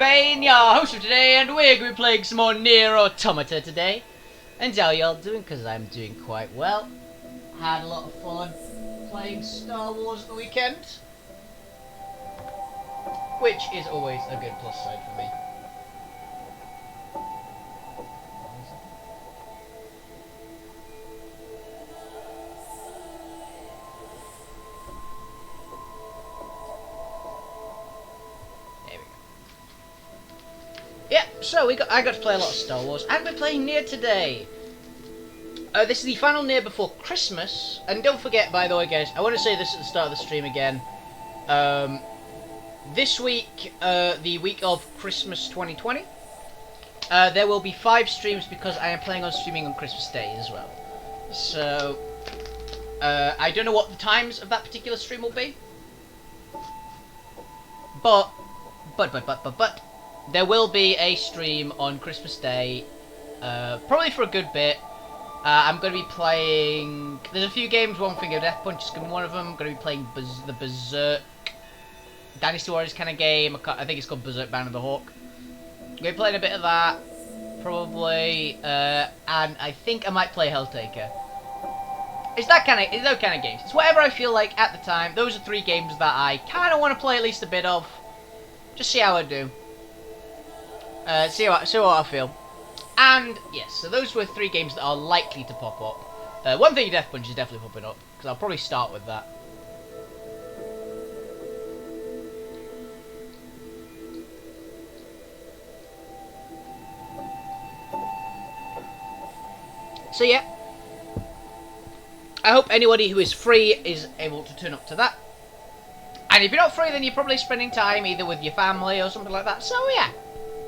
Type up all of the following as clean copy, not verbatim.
Bane, your host for today, and we're going to be playing some more Nier Automata today. And how y'all doing? Because I'm doing quite well. Had a lot of fun playing Star Wars at the weekend, which is always a good plus side for me. Yeah, so I got to play a lot of Star Wars, and we're playing Nier today. This is the final Nier before Christmas, and don't forget, by the way, guys, I want to say this at the start of the stream again. This week, the week of Christmas 2020, there will be 5 streams because I am planning on streaming on Christmas Day as well. So, I don't know what the times of that particular stream will be, but. There will be a stream on Christmas Day, probably for a good bit. I'm going to be playing... There's a few games, One Finger Death Punch is going to be one of them. I'm going to be playing the Berserk Dynasty Warriors kind of game. I think it's called Berserk Band of the Hawk. I'm going to be playing a bit of that, probably, and I think I might play Helltaker. It's those kind of games. It's whatever I feel like at the time. Those are 3 games that I kind of want to play at least a bit of. Just see how I do. See what I feel. And, yes, so those were 3 games that are likely to pop up. One Thing Death Punch is definitely popping up, because I'll probably start with that. So, yeah. I hope anybody who is free is able to turn up to that. And if you're not free, then you're probably spending time either with your family or something like that. So, yeah.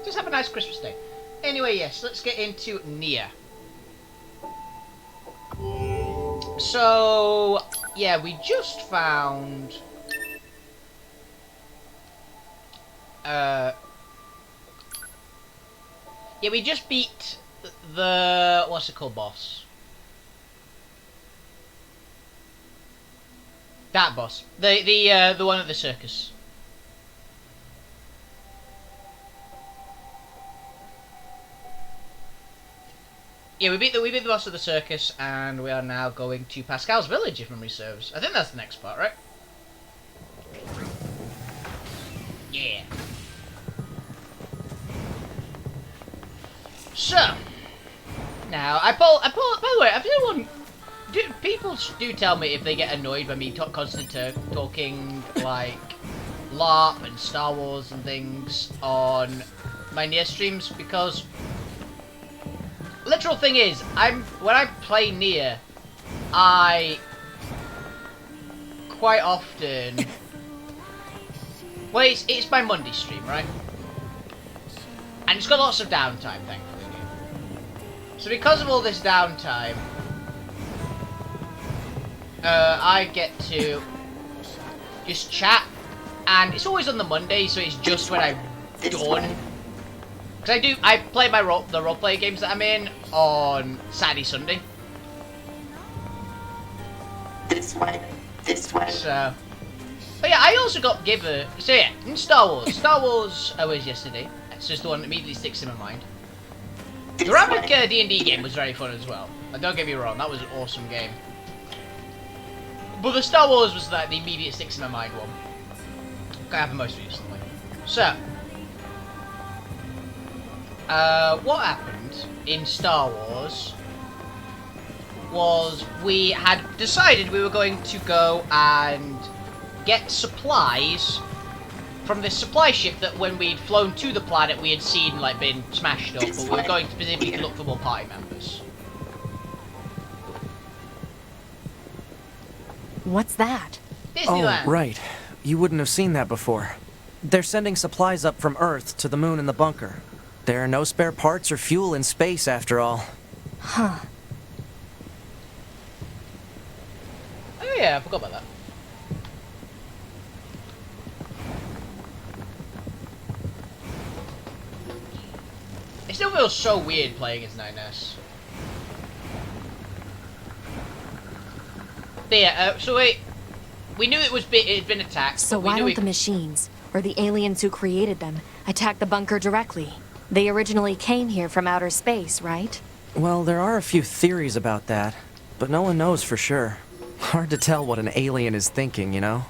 Just have a nice Christmas day. Anyway, yes, let's get into Nier. So, yeah, we just found... yeah, we just beat the... What's it called, boss? That boss. The one at the circus. Yeah, we beat the boss of the circus, and we are now going to Pascal's village, if memory serves. I think that's the next part, right? Yeah. So, now I pull. By the way, if anyone, people do tell me if they get annoyed by me constantly talking like LARP and Star Wars and things on my Nier streams, because. Literal thing is, when I play Nier, I quite often. Well, it's my Monday stream, right? And it's got lots of downtime, thankfully. So because of all this downtime, I get to just chat, and it's always on the Monday, so it's just when I dawn. Because I play the roleplay games that I'm in on Saturday, Sunday. This way. So, but yeah, I also got given. So yeah, in Star Wars was yesterday. It's just the one that immediately sticks in my mind. The Ravnica D&D game was very fun as well. Don't get me wrong, that was an awesome game. But the Star Wars was like the immediate sticks in my mind one. I have most recently. So. What happened in Star Wars was we had decided we were going to go and get supplies from this supply ship that when we'd flown to the planet we had seen like been smashed up, but we were going specifically to look for more party members. What's that? Disneyland. Oh, right. You wouldn't have seen that before. They're sending supplies up from Earth to the moon and the bunker. There are no spare parts or fuel in space, after all. Huh. Oh yeah, I forgot about that. It still feels so weird playing as 9S. But yeah, so we knew it had been attacked. So but we why knew don't the machines or the aliens who created them, attacked the bunker directly. They originally came here from outer space, right? Well, there are a few theories about that, but no one knows for sure. Hard to tell what an alien is thinking, you know?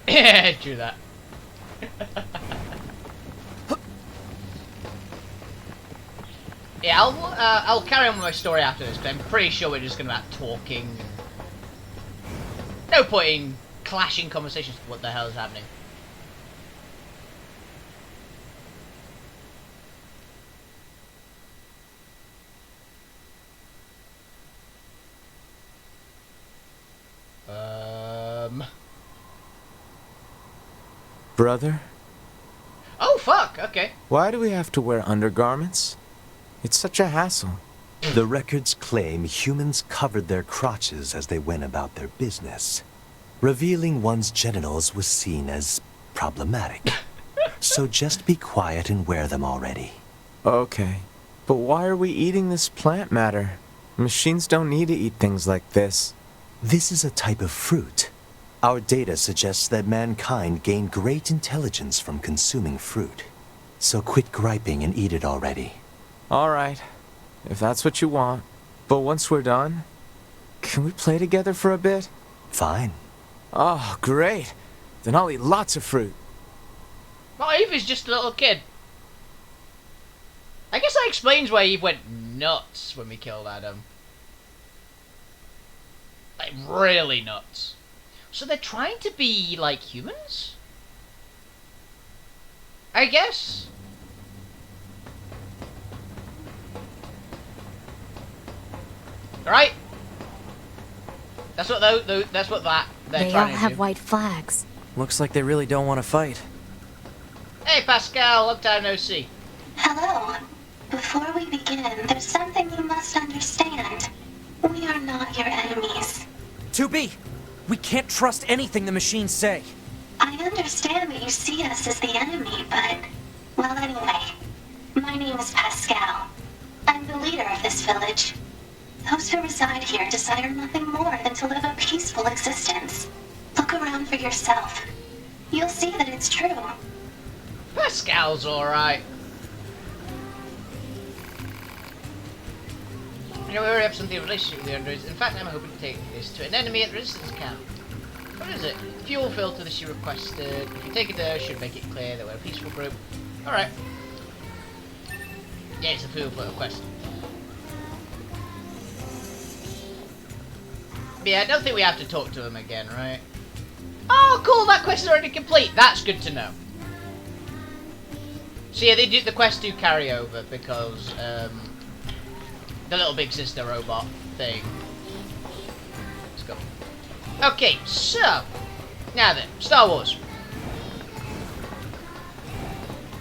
Yeah, do that. Yeah, I'll carry on with my story after this, but I'm pretty sure we're just gonna be talking. No point in clashing conversations. What the hell is happening? Brother, Oh fuck. Okay. why do we have to wear undergarments? It's such a hassle. The records claim humans covered their crotches as they went about their business. Revealing one's genitals was seen as problematic. So just be quiet and wear them already. Okay, but why are we eating this plant matter? Machines don't need to eat things like this. This is a type of fruit. Our data suggests that mankind gained great intelligence from consuming fruit. So quit griping and eat it already. Alright, if that's what you want. But once we're done, can we play together for a bit? Fine. Oh, great. Then I'll eat lots of fruit. Well, Eva's just a little kid. I guess that explains why Eve went nuts when we killed Adam. Like, really nuts. So they're trying to be like humans? I guess. Right? That's what they're They all trying to have do. white flags. Looks like they really don't want to fight. Hey Pascal, long time no see. Hello. Before we begin, there's something you must understand. We are not your enemies. 2B! We can't trust anything the machines say. I understand that you see us as the enemy, but... Well, anyway. My name is Pascal. I'm the leader of this village. Those who reside here desire nothing more than to live a peaceful existence. Look around for yourself. You'll see that it's true. Pascal's alright. You know, we already have something of a relationship with the androids. In fact, I'm hoping to take this to an enemy at the resistance camp. What is it? Fuel filter that she requested. If you take it there, it should make it clear that we're a peaceful group. Alright. Yeah, it's a fuel filter quest. But yeah, I don't think we have to talk to them again, right? Oh, cool! That quest is already complete. That's good to know. So yeah, the quests do carry over because the little big sister robot thing. Let's go. Okay, so now then, Star Wars.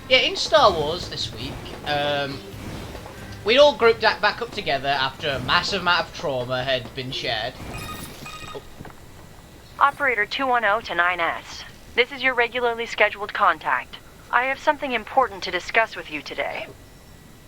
Yeah, in Star Wars this week, we'd all grouped back up together after a massive amount of trauma had been shared. Oh. Operator 210 to 9S. This is your regularly scheduled contact. I have something important to discuss with you today.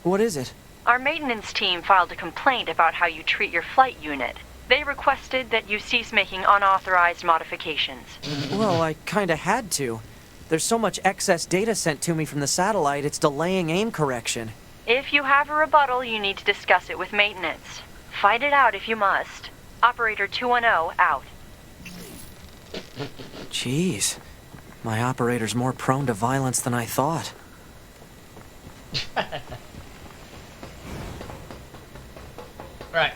What is it? Our maintenance team filed a complaint about how you treat your flight unit. They requested that you cease making unauthorized modifications. Well, I kinda had to. There's so much excess data sent to me from the satellite, it's delaying aim correction. If you have a rebuttal, you need to discuss it with maintenance. Fight it out if you must. Operator 210 out. Jeez. My operator's more prone to violence than I thought. Right.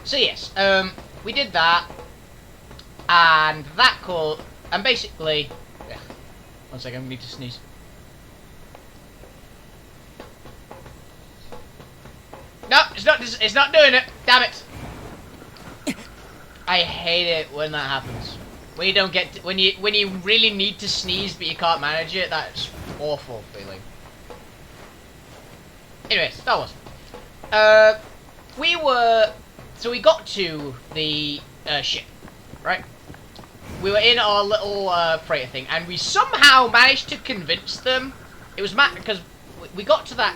So yes, we did that, and that call, and basically, yeah, 1 second, I need to sneeze. No, it's not doing it. Damn it! I hate it when that happens. When you don't get to, when you really need to sneeze but you can't manage it. That's awful feeling. Anyways, Star Wars. We got to the ship, right? We were in our little freighter thing, and we somehow managed to convince them. It was because we got to that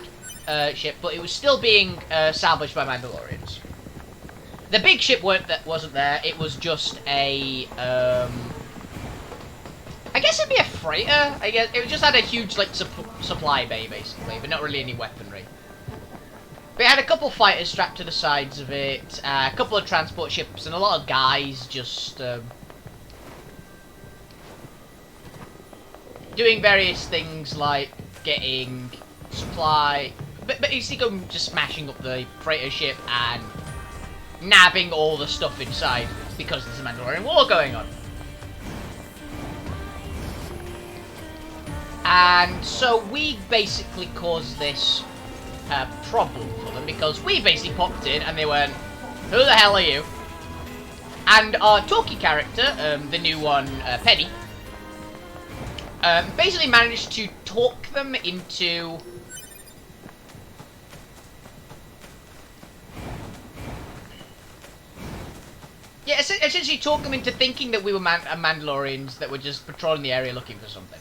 ship, but it was still being salvaged by Mandalorians. The big ship wasn't there. It was just a I guess it'd be a freighter. I guess it just had a huge like supply bay basically, but not really any weaponry. But it had a couple fighters strapped to the sides of it, a couple of transport ships, and a lot of guys just doing various things like getting supply, but basically just smashing up the freighter ship and nabbing all the stuff inside because there's a Mandalorian war going on. And so we basically caused this problem for them because we basically popped in and they went, "Who the hell are you?" And our talkie character, the new one, Penny, basically managed to talk them into essentially talk them into thinking that we were Mandalorians that were just patrolling the area looking for something.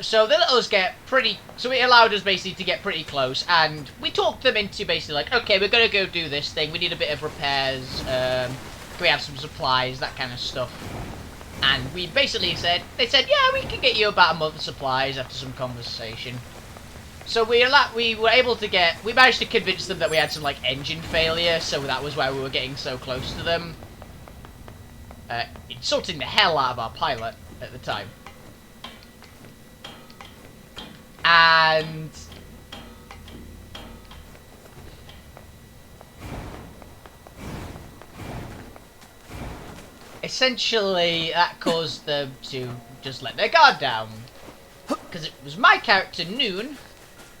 So they let us get pretty... So it allowed us basically to get pretty close, and we talked them into basically like, okay, we're going to go do this thing, we need a bit of repairs, can we have some supplies, that kind of stuff. And we basically said, they said, yeah, we can get you about a month of supplies after some conversation. So we were able to get... We managed to convince them that we had some, like, engine failure, so that was why we were getting so close to them. Insulting the hell out of our pilot at the time. And... essentially, that caused them to just let their guard down. Because it was my character, Noon,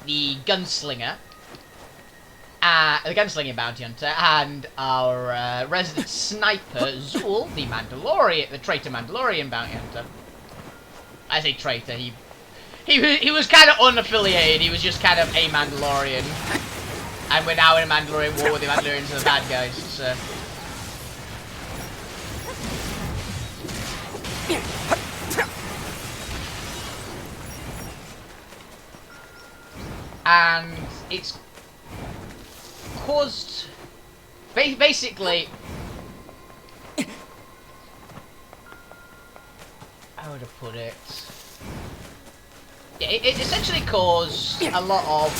the gunslinger, the gunslinging bounty hunter, and our resident sniper, Zool, the Mandalorian, the traitor Mandalorian bounty hunter. I say traitor, he was kind of unaffiliated, he was just kind of a Mandalorian. And we're now in a Mandalorian war with the Mandalorians and the bad guys, so... And it's caused... basically... how would I put it? Yeah, it essentially caused a lot of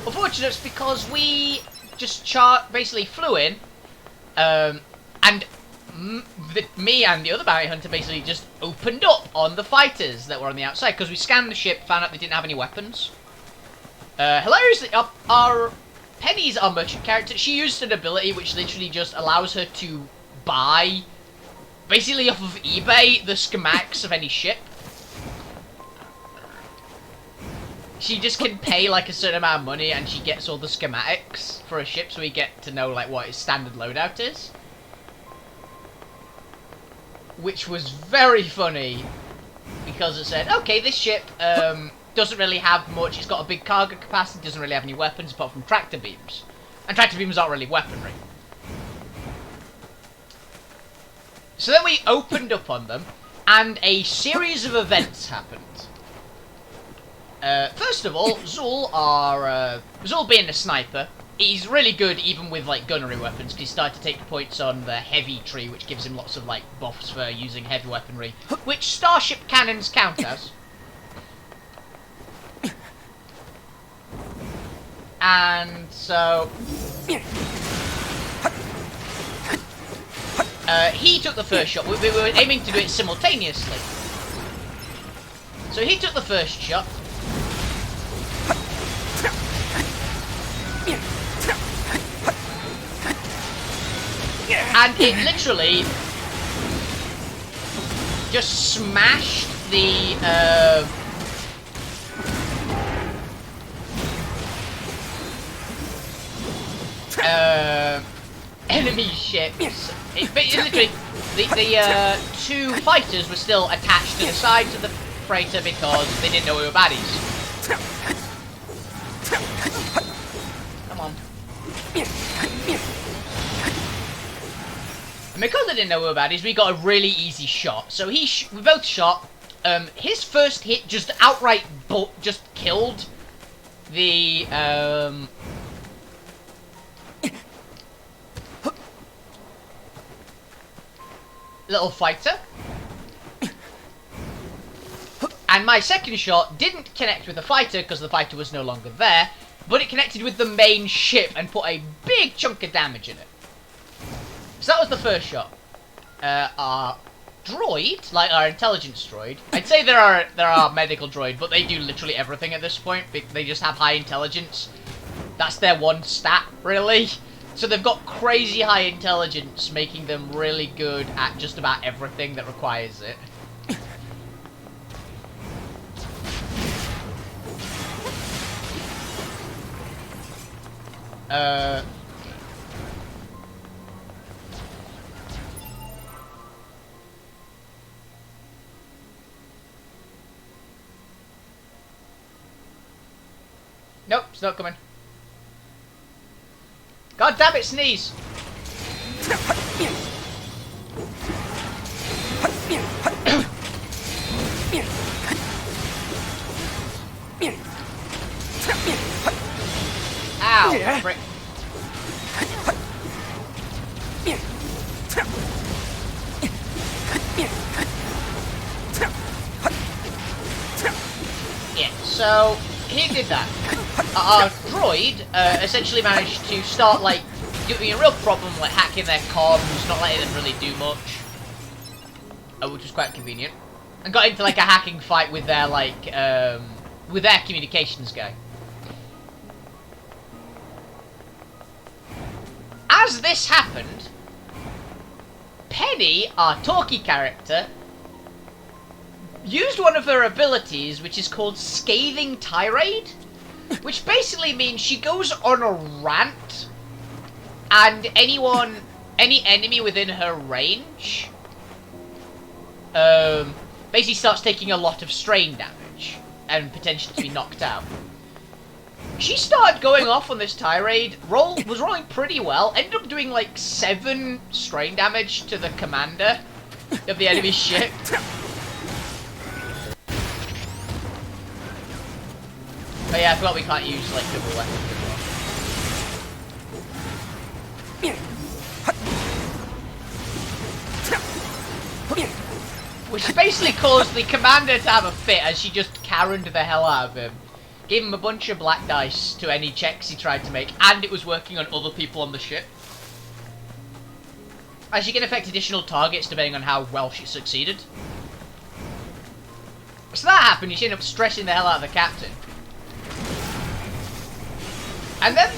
unfortunates because we just basically flew in, and me and the other bounty hunter basically just opened up on the fighters that were on the outside because we scanned the ship, found out they didn't have any weapons. Hilariously, our Penny's our merchant character. She used an ability which literally just allows her to buy, basically off of eBay, the schematics of any ship. She just can pay like a certain amount of money and she gets all the schematics for a ship, so we get to know like what its standard loadout is. Which was very funny because it said, okay, this ship doesn't really have much, it's got a big cargo capacity, doesn't really have any weapons apart from tractor beams. And tractor beams aren't really weaponry. So then we opened up on them, and a series of events happened. First of all, Zool being a sniper, he's really good even with like gunnery weapons, because he started to take points on the heavy tree, which gives him lots of like buffs for using heavy weaponry, which starship cannons count as. And so he took the first shot. We were aiming to do it simultaneously. So he took the first shot. And it literally just smashed the enemy ships. It literally, the two fighters were still attached to the sides of the freighter because they didn't know we were baddies. Come on. And because they didn't know we were baddies, we got a really easy shot. So we both shot. His first hit just outright just killed the little fighter. And my second shot didn't connect with the fighter because the fighter was no longer there, but it connected with the main ship and put a big chunk of damage in it. So that was the first shot. Our droid, like our intelligence droid, I'd say there are medical droid, but they do literally everything at this point. They just have high intelligence. That's their one stat, really. So they've got crazy high intelligence, making them really good at just about everything that requires it. Nope, it's not coming. God damn it, sneeze! Ow, frick. Yeah, so he did that. Our droid essentially managed to start, like, giving a real problem, like hacking their comms, not letting them really do much, which was quite convenient, and got into like a hacking fight with their with their communications guy. As this happened, Penny, our talkie character, used one of her abilities, which is called Scathing Tirade, which basically means she goes on a rant, and any enemy within her range, basically starts taking a lot of strain damage, and potentially to be knocked out. She started going off on this tirade, was rolling pretty well, ended up doing like 7 strain damage to the commander of the enemy ship. Oh yeah, I forgot we can't use like double weapons as well. Which basically caused the commander to have a fit as she just Karen'd the hell out of him. Gave him a bunch of black dice to any checks he tried to make, and it was working on other people on the ship. As she can affect additional targets depending on how well she succeeded. So that happened, she ended up stressing the hell out of the captain. And then,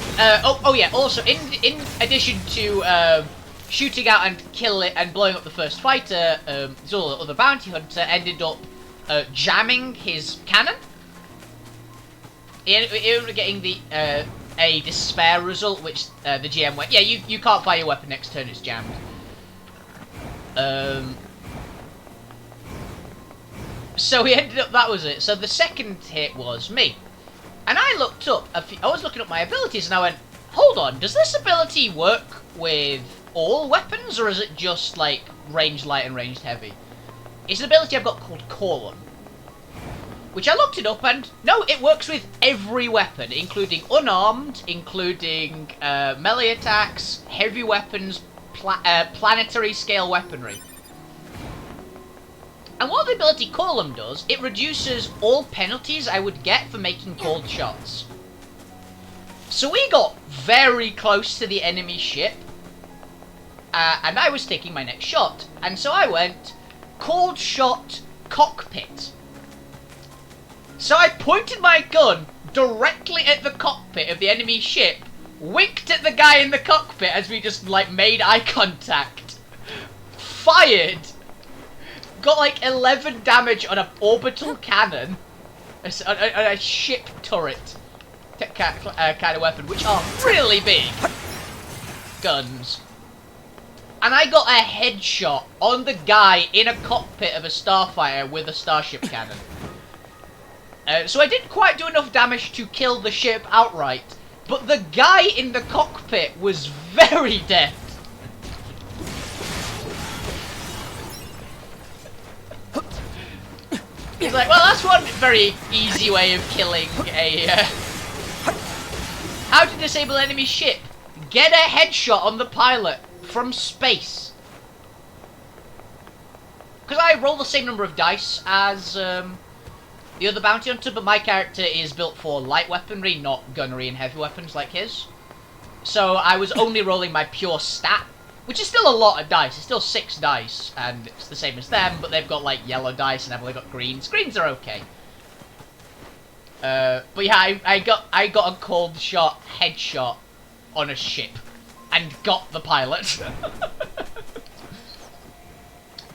oh yeah, also, in addition to shooting out and killing and blowing up the first fighter, this other bounty hunter ended up jamming his cannon. He ended up getting a despair result, which the GM went, yeah, you can't fire your weapon next turn, it's jammed. So he ended up, that was it. So the second hit was me. And I looked up, I was looking up my abilities and I went, hold on, does this ability work with all weapons, or is it just like ranged light and ranged heavy? It's an ability I've got called Colon. Which I looked it up and, no, it works with every weapon, including unarmed, including melee attacks, heavy weapons, planetary scale weaponry. And what the ability Column does, it reduces all penalties I would get for making cold shots. So we got very close to the enemy ship, and I was taking my next shot. And so I went, cold shot cockpit. So I pointed my gun directly at the cockpit of the enemy ship, winked at the guy in the cockpit as we just, like, made eye contact, fired, got, like, 11 damage on an orbital cannon, a ship turret kind of weapon, which are really big guns. And I got a headshot on the guy in a cockpit of a starfighter with a starship cannon. So I didn't quite do enough damage to kill the ship outright, but the guy in the cockpit was very dead. He's like, well, that's one very easy way of killing a... How to disable enemy ship? Get a headshot on the pilot from space. because I roll the same number of dice as the other bounty hunter, but my character is built for light weaponry, not gunnery and heavy weapons like his. So I was only rolling my pure stat, which is still a lot of dice. It's still 6 dice, and it's the same as them, but they've got like yellow dice, and I've only got greens. Greens are okay. But yeah, I got a cold shot headshot on a ship, and got the pilot.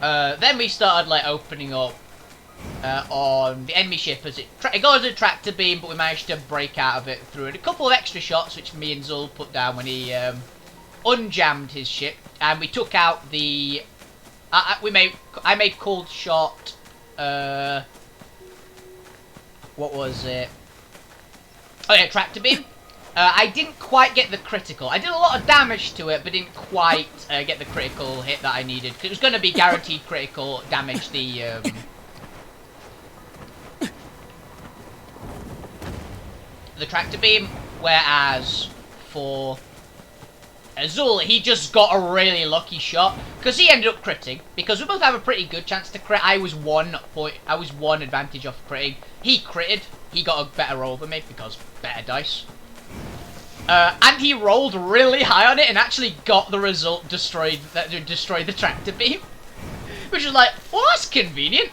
Then we started like opening up on the enemy ship as it got a tractor beam, but we managed to break out of it through a couple of extra shots, which me and Zul put down when he unjammed his ship, and we took out the. I made cold shot. What was it? Oh yeah, tractor beam. I didn't quite get the critical. I did a lot of damage to it, but didn't quite get the critical hit that I needed. Cause it was going to be guaranteed critical damage. The tractor beam, whereas for Azul, he just got a really lucky shot because he ended up critting. Because we both have a pretty good chance to crit. I was one advantage off critting. He critted. He got a better roll than me because better dice. And he rolled really high on it and actually got the result destroyed the tractor beam, which was like, well, that's convenient.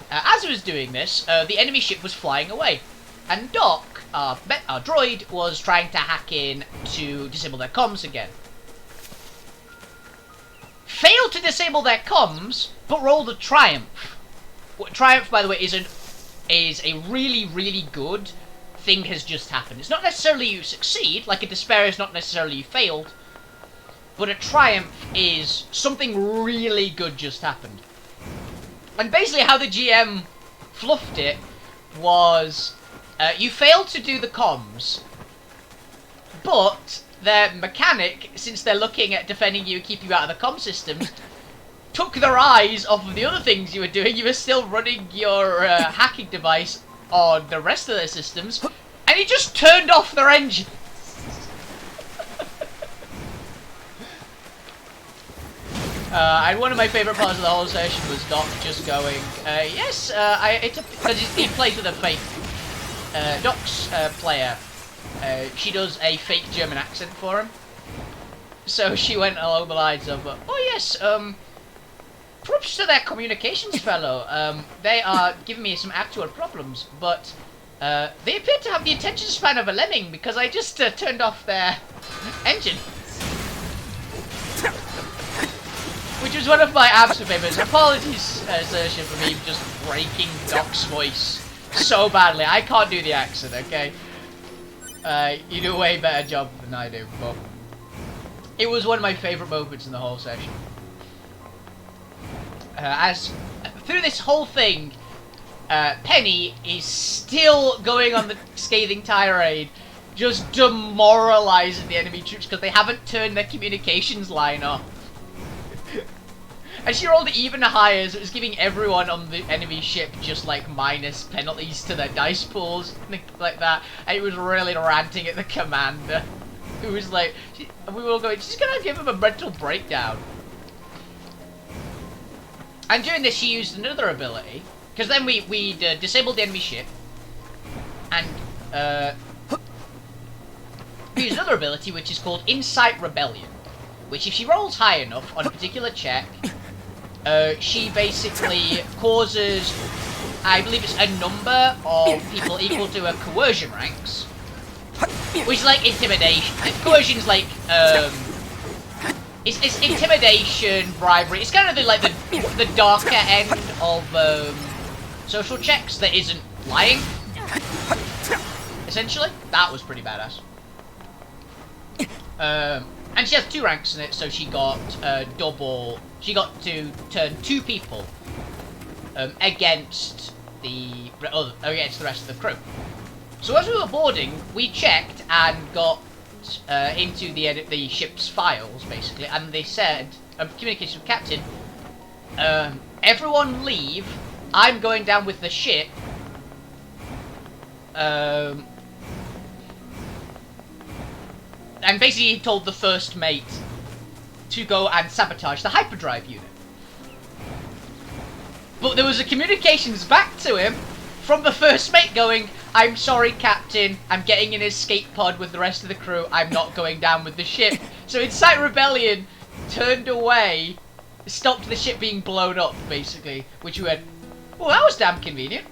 As he was doing this, the enemy ship was flying away, and Doc, our droid, was trying to hack in to disable their comms again. Failed to disable their comms, but rolled a triumph. Triumph, by the way, is a really, really good thing has just happened. It's not necessarily you succeed, like a despair is not necessarily you failed, but a triumph is something really good just happened. And basically how the GM fluffed it was, you failed to do the comms, but their mechanic, since they're looking at defending you and keeping you out of the comm systems, took their eyes off of the other things you were doing. You were still running your hacking device on the rest of their systems, and he just turned off their engine. And one of my favourite parts of the whole session was Doc just going, yes, because he plays with a fake, Doc's player, she does a fake German accent for him. So she went along the lines of, oh yes, props to their communications fellow. They are giving me some actual problems, but they appear to have the attention span of a lemming because I just turned off their engine. Which was one of my absolute favourites. Apologies, Sersha, for me just breaking Doc's voice so badly. I can't do the accent, okay? You do a way better job than I do, but it was one of my favourite moments in the whole session. As through this whole thing, Penny is still going on the scathing tirade, just demoralising the enemy troops because they haven't turned their communications line off. And she rolled even higher, so it was giving everyone on the enemy ship just like minus penalties to their dice pools, like that. And it was really ranting at the commander, who was like, we were all going, she's gonna give him a mental breakdown. And during this, she used another ability, because then we disabled the enemy ship, and we used another ability which is called Incite Rebellion, which if she rolls high enough on a particular check, she basically causes, I believe it's a number of people equal to her coercion ranks, which is like intimidation. Coercion's like, it's intimidation, bribery. It's kind of the darker end of social checks that isn't lying. Essentially, that was pretty badass. And she has 2 ranks in it, so she got double. She got to turn 2 people against the rest of the crew. So as we were boarding, we checked and got into the ship's files basically, and they said, communication with captain, everyone leave. I'm going down with the ship. And basically he told the first mate to go and sabotage the hyperdrive unit. But there was a communications back to him from the first mate going, "I'm sorry, Captain. I'm getting in an escape pod with the rest of the crew. I'm not going down with the ship." So Incite Rebellion turned away, stopped the ship being blown up, basically. Which we went, "Oh, that was damn convenient."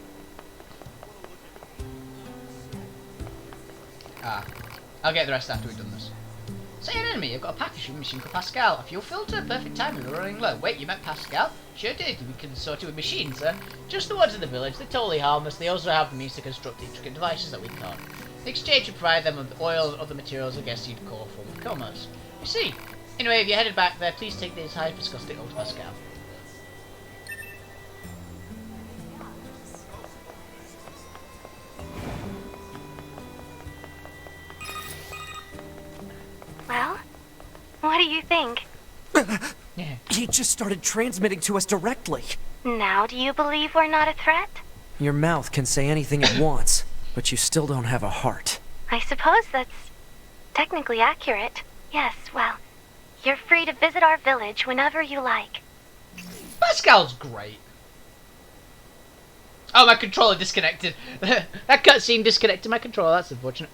I'll get the rest after we've done this. Say an enemy, I've got a package from Machine called Pascal. A fuel filter, perfect timing, we're running low. Wait, you met Pascal? Sure did, we can sort it with machines, sir. Just the ones in the village, they're totally harmless. They also have the means to construct intricate devices that we can't. In exchange, you provide them with oil and other materials I guess you'd call a form of commerce. You see. Anyway, if you're headed back there, please take these high viscosity old Pascal. Well, what do you think? Yeah. He just started transmitting to us directly. Now do you believe we're not a threat? Your mouth can say anything it wants, but you still don't have a heart. I suppose that's technically accurate. Yes, well, you're free to visit our village whenever you like. Pascal's great. Oh, my controller disconnected. That cutscene disconnected my controller, that's unfortunate.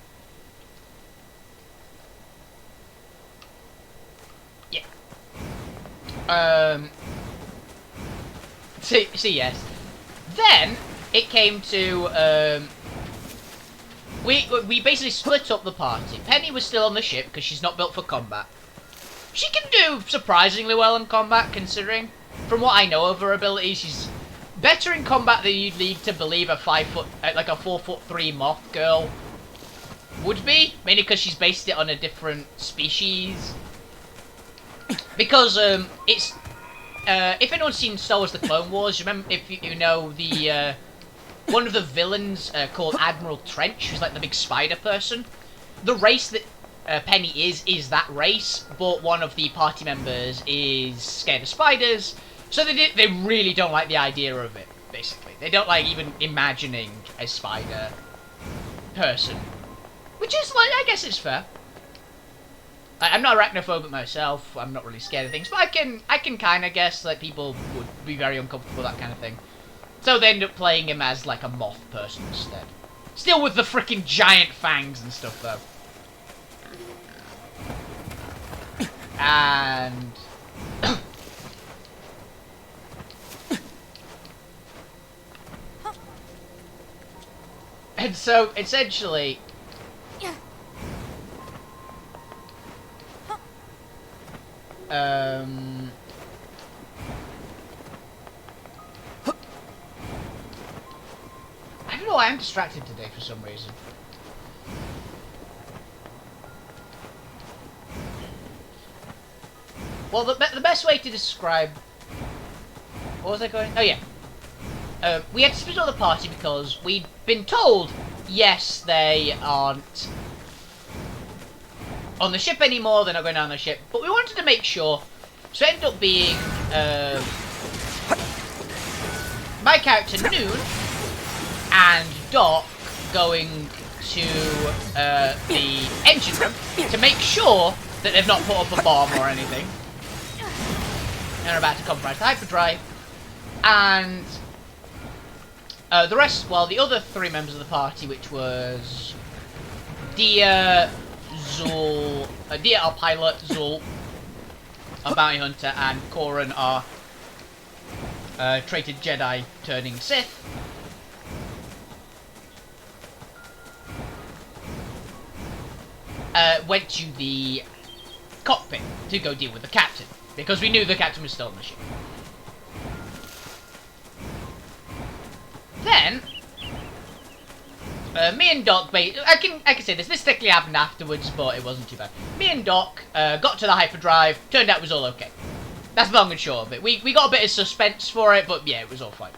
See, yes. Then it came to we basically split up the party. Penny was still on the ship because she's not built for combat. She can do surprisingly well in combat, considering from what I know of her abilities, she's better in combat than you'd lead to believe a 4'3" moth girl would be, mainly because she's based it on a different species. Because it's if anyone's seen Star Wars: The Clone Wars, remember if you know the one of the villains called Admiral Trench, who's like the big spider person. The race that Penny is that race, but one of the party members is scared of spiders, so they really don't like the idea of it. Basically, they don't like even imagining a spider person, which is like, I guess it's fair. I'm not arachnophobic myself. I'm not really scared of things, but I can kind of guess that people would be very uncomfortable with that kind of thing. So they end up playing him as like a moth person instead. Still with the freaking giant fangs and stuff though. And and so essentially I don't know, I am distracted today for some reason. Well, the best way to describe... What was I going... Oh, yeah. We had to split up the party because we'd been told, yes, they aren't on the ship anymore, they're not going down the ship, but we wanted to make sure, so it ended up being my character Noon and Doc going to the engine room to make sure that they've not put up a bomb or anything. They're about to compromise the hyperdrive, and the rest, well, the other three members of the party, which was Nier, Zul, Nier, our pilot, Zul, our bounty hunter, and Koran, our traitor Jedi turning Sith. Went to the cockpit to go deal with the captain, because we knew the captain was still on the ship. Then, me and Doc, I can say this technically happened afterwards, but it wasn't too bad. Me and Doc got to the hyperdrive, turned out it was all okay. That's the long and short of it. We got a bit of suspense for it, but yeah, it was all fine.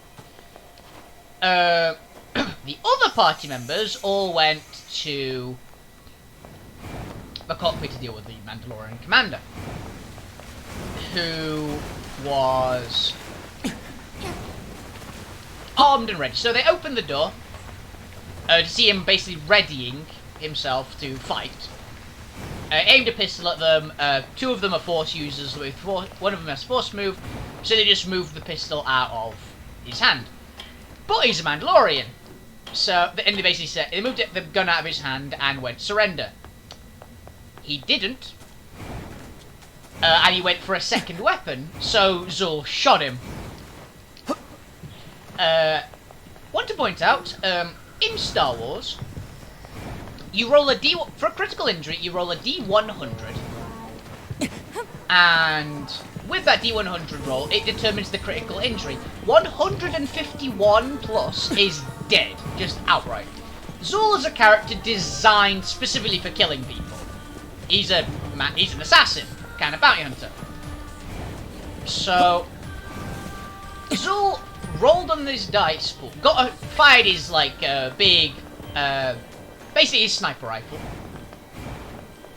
The other party members all went to the cockpit to deal with the Mandalorian commander, who was armed and ready. So they opened the door to see him basically readying himself to fight. Aimed a pistol at them. Two of them are force users with one of them has force move, so they just moved the pistol out of his hand. But he's a Mandalorian. So, and they basically said, they moved the gun out of his hand and went, surrender. He didn't. And he went for a second weapon, so Zul shot him. Want to point out, in Star Wars, you roll a D... For a critical injury, you roll a D100. And with that D100 roll, it determines the critical injury. 151 plus is dead, just outright. Zul is a character designed specifically for killing people. He's an assassin, kind of bounty hunter. So, Zul rolled on this dice pool, fired his like big, basically his sniper rifle.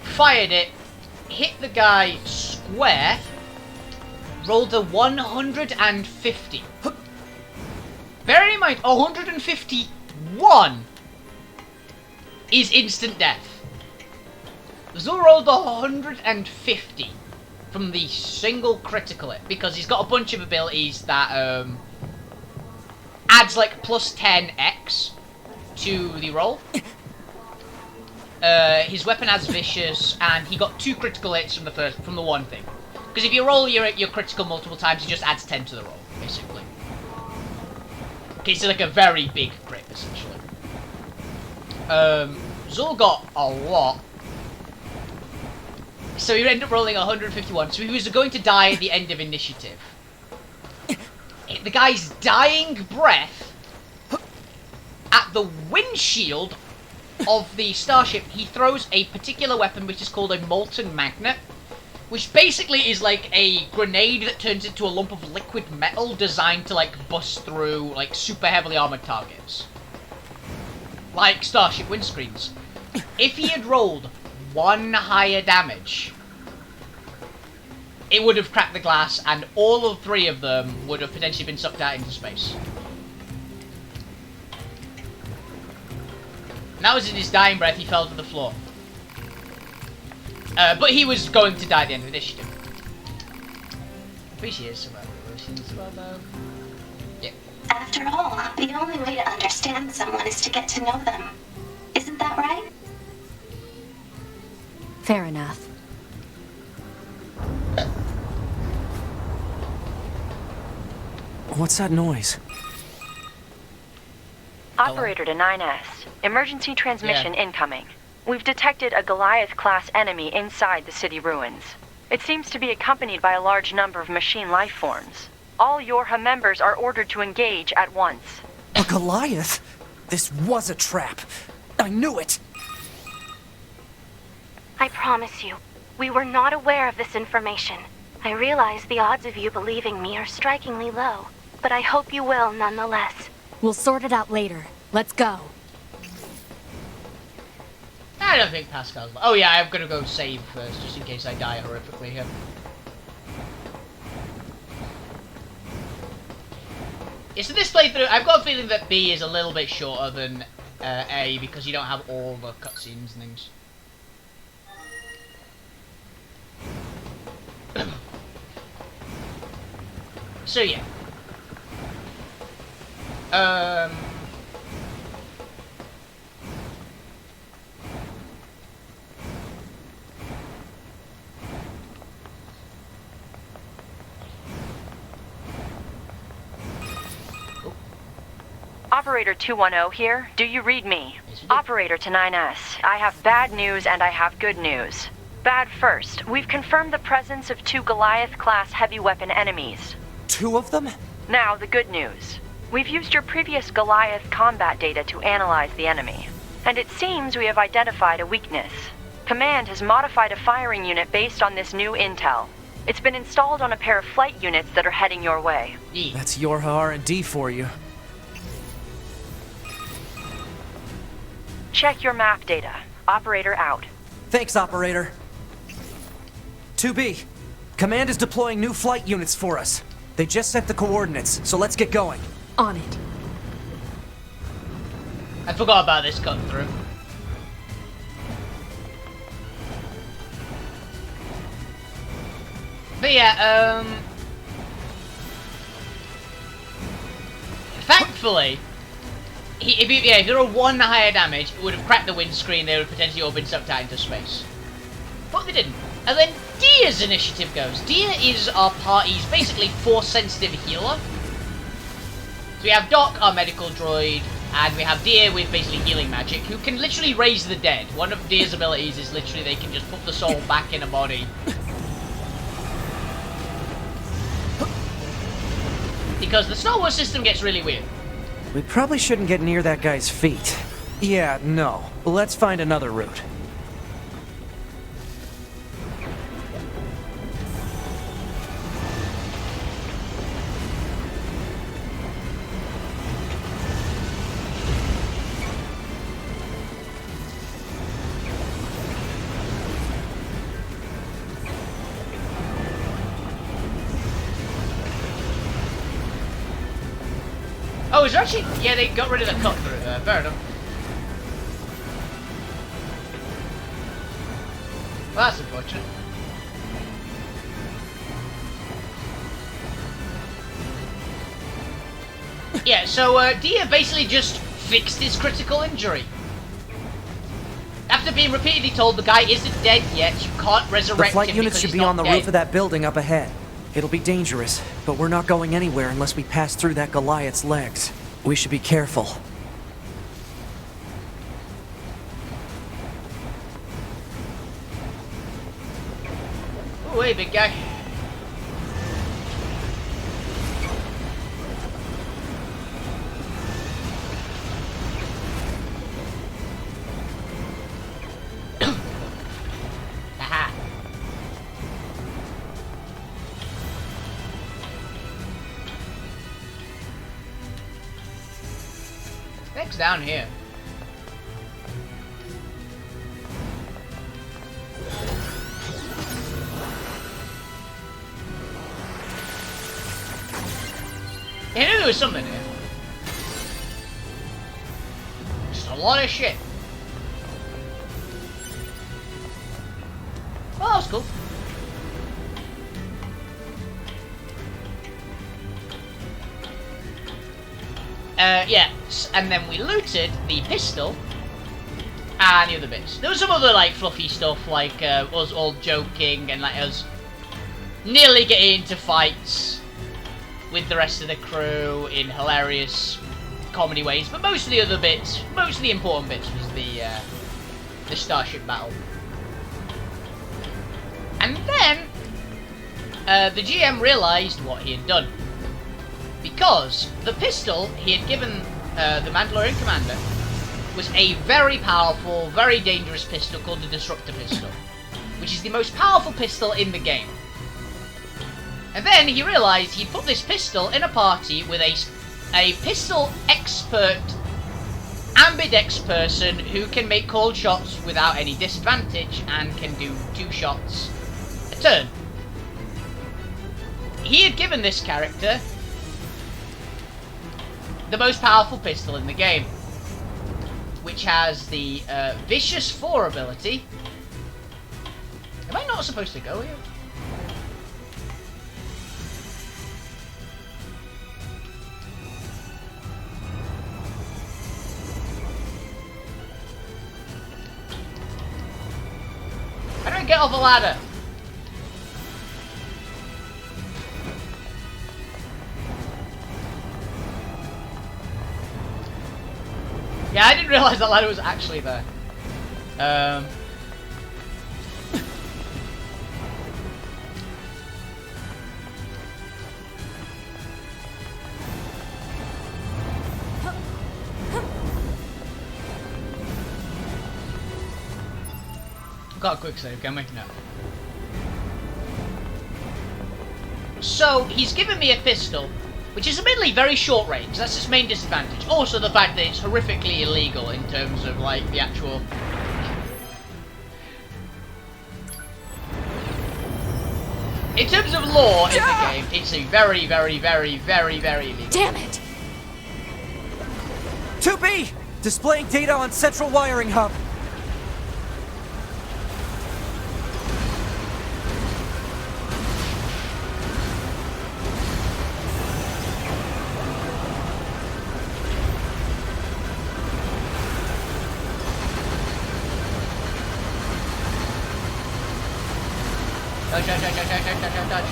Fired it, hit the guy square, rolled a 150. Bearing in mind, 151 is instant death. Zul rolled 150 from the single critical hit, because he's got a bunch of abilities that adds like plus 10x to the roll. His weapon adds vicious, and he got 2 critical hits from the one thing. Because if you roll your critical multiple times, it just adds 10 to the roll, basically. It's like a very big crit, essentially. Zul got a lot. So he ended up rolling 151, so he was going to die at the end of initiative. The guy's dying breath at the windshield of the starship, he throws a particular weapon which is called a molten magnet, which basically is like a grenade that turns into a lump of liquid metal designed to like bust through like super heavily armored targets. Like starship windscreens. If he had rolled 1 higher damage, it would have cracked the glass and all 3 of them would have potentially been sucked out into space. And that was in his dying breath, he fell to the floor. But he was going to die at the end of the initiative. Appreciate survival emotions, well though. Yeah. After all, the only way to understand someone is to get to know them. Isn't that right? Fair enough. What's that noise? Operator to 9S. Emergency transmission incoming. We've detected a Goliath-class enemy inside the city ruins. It seems to be accompanied by a large number of machine life forms. All Yorha members are ordered to engage at once. A Goliath? This was a trap. I knew it! I promise you, we were not aware of this information. I realize the odds of you believing me are strikingly low, but I hope you will nonetheless. We'll sort it out later. Let's go. I don't think Pascal's... Oh yeah, I'm gonna go save first, just in case I die horrifically here. Yeah, so this playthrough, I've got a feeling that B is a little bit shorter than A, because you don't have all the cutscenes and things. So yeah. Operator 210 here. Do you read me? Operator to 9S. I have bad news and I have good news. Bad first. We've confirmed the presence of 2 Goliath-class heavy weapon enemies. 2 of them? Now, the good news. We've used your previous Goliath combat data to analyze the enemy. And it seems we have identified a weakness. Command has modified a firing unit based on this new intel. It's been installed on a pair of flight units that are heading your way. That's Yorha R&D for you. Check your map data. Operator out. Thanks, Operator. 2B, Command is deploying new flight units for us. They just sent the coordinates, so let's get going. On it. I forgot about this cut through. But yeah, truthfully, if there were one higher damage, it would have cracked the windscreen, they would have potentially all been sucked out into space. But they didn't. And then Dier's initiative goes. Dier is our party's basically force-sensitive healer. So we have Doc, our medical droid, and we have Dier with basically healing magic, who can literally raise the dead. One of Dier's abilities is literally they can just put the soul back in a body. Because the Star Wars system gets really weird. We probably shouldn't get near that guy's feet. Yeah, no. Let's find another route. Oh, is there actually... Yeah, they got rid of the cut through there. Fair enough. Well, that's unfortunate. Yeah, so Dier basically just fixed his critical injury. After being repeatedly told the guy isn't dead yet, you can't resurrect The flight him units because should he's be on not the dead. roof of that building up ahead. It'll be dangerous, but we're not going anywhere unless we pass through that Goliath's legs. We should be careful. Oh, hey, big guy. Haha. Next down here. I knew there was something here. Just a lot of shit. Oh, that was cool. Yes, and then we looted the pistol and the other bits. There was some other like fluffy stuff, like us all joking and like us nearly getting into fights with the rest of the crew in hilarious comedy ways. But most of the other bits, most of the important bits, was the starship battle. And then the GM realised what he had done. Because the pistol he had given the Mandalorian commander was a very powerful, very dangerous pistol called the Disruptor Pistol, which is the most powerful pistol in the game. And then he realised he'd put this pistol in a party with a pistol expert, ambidex person who can make cold shots without any disadvantage and can do 2 shots a turn. He had given this character the most powerful pistol in the game, which has the Vicious 4 ability. Am I not supposed to go here? How do I get off a ladder? Yeah, I didn't realise that ladder was actually there. Got a quick save, can we? No. So, he's given me a pistol, which is admittedly very short range. That's its main disadvantage. Also the fact that it's horrifically illegal in terms of, like, the actual... In terms of law in the game, it's a very, very, very, very, very illegal. Damn it! 2B! Displaying data on central wiring hub. dodge.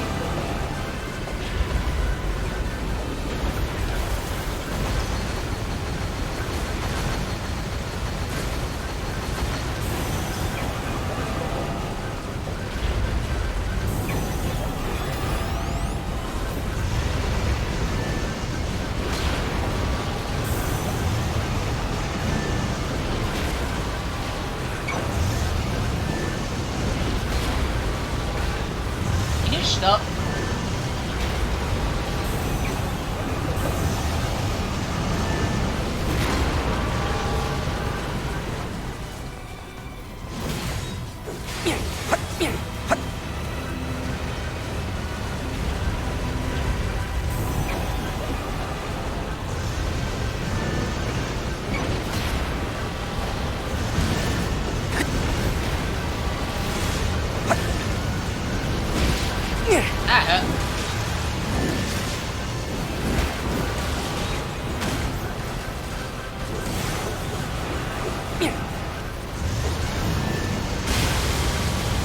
Stop. That hurt.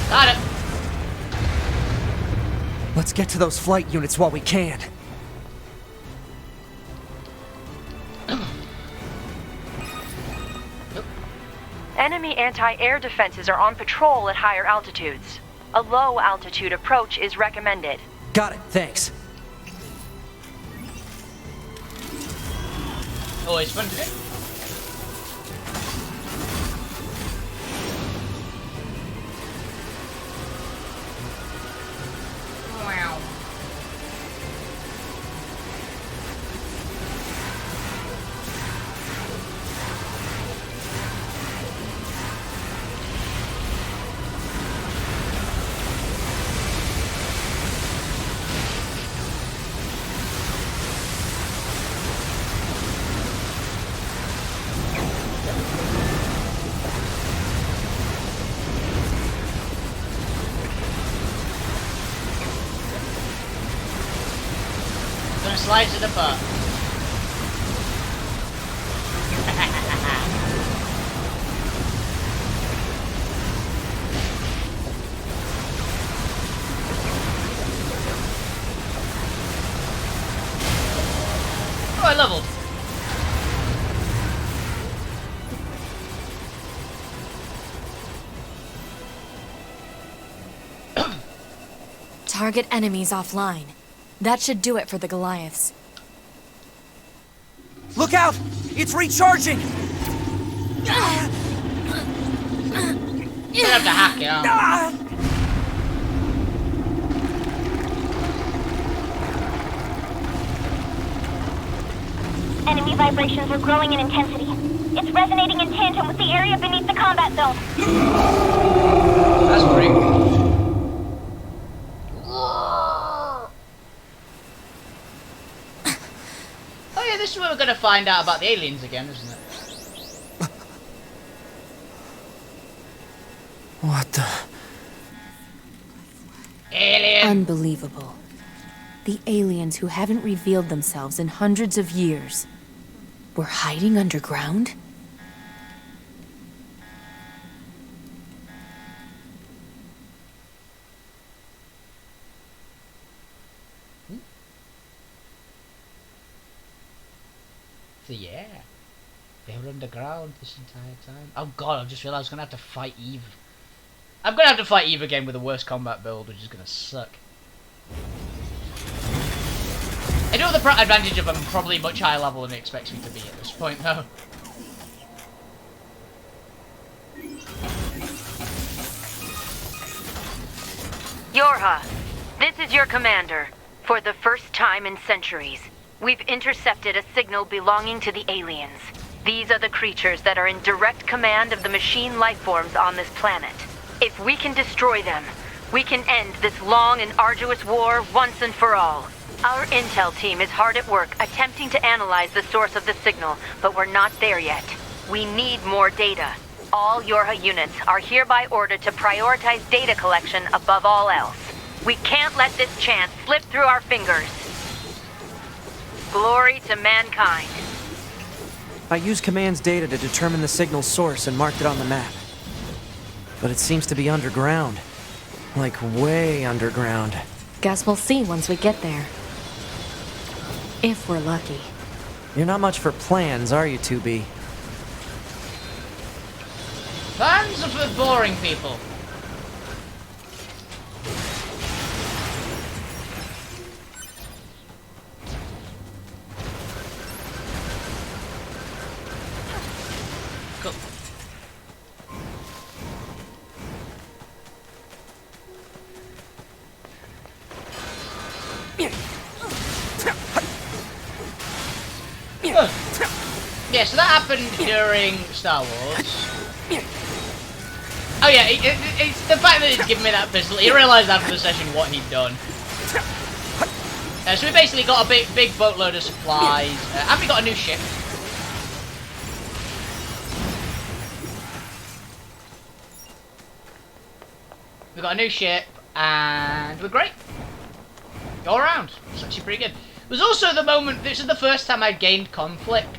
Got it. Let's get to those flight units while we can. Enemy anti-air defenses are on patrol at higher altitudes. A low-altitude approach is recommended. Got it, thanks. Always fun to do. Wow. Gonna slice it apart. Oh, I leveled. Target enemies offline. That should do it for the Goliaths. Look out! It's recharging! You're gonna have to hack it out. Ah! Enemy vibrations are growing in intensity. It's resonating in tandem with the area beneath the combat zone. That's great. Oh yeah, this is where we're gonna find out about the aliens again, isn't it? What the... Alien! Unbelievable. The aliens who haven't revealed themselves in hundreds of years were hiding underground? So yeah, they were underground this entire time. Oh god, I've just realised I'm gonna have to fight Eve. I'm gonna have to fight Eve again with the worst combat build, which is gonna suck. I do have the advantage of I'm probably much higher level than it expects me to be at this point, though. Yorha, this is your commander. For the first time in centuries, we've intercepted a signal belonging to the aliens. These are the creatures that are in direct command of the machine lifeforms on this planet. If we can destroy them, we can end this long and arduous war once and for all. Our intel team is hard at work attempting to analyze the source of the signal, but we're not there yet. We need more data. All Yorha units are hereby ordered to prioritize data collection above all else. We can't let this chance slip through our fingers. Glory to mankind. I used command's data to determine the signal's source and marked it on the map. But it seems to be underground. Like way underground. Guess we'll see once we get there. If we're lucky. You're not much for plans, are you, 2B? Plans are for boring people. Cool. Yeah, so that happened during Star Wars. Oh yeah, it's the fact that he's given me that pistol. He realised after the session what he'd done. So we basically got a big boatload of supplies, and we got a new ship. We got a new ship, and we're great. Go around. It's actually pretty good. It was also the moment. This is the first time I gained conflict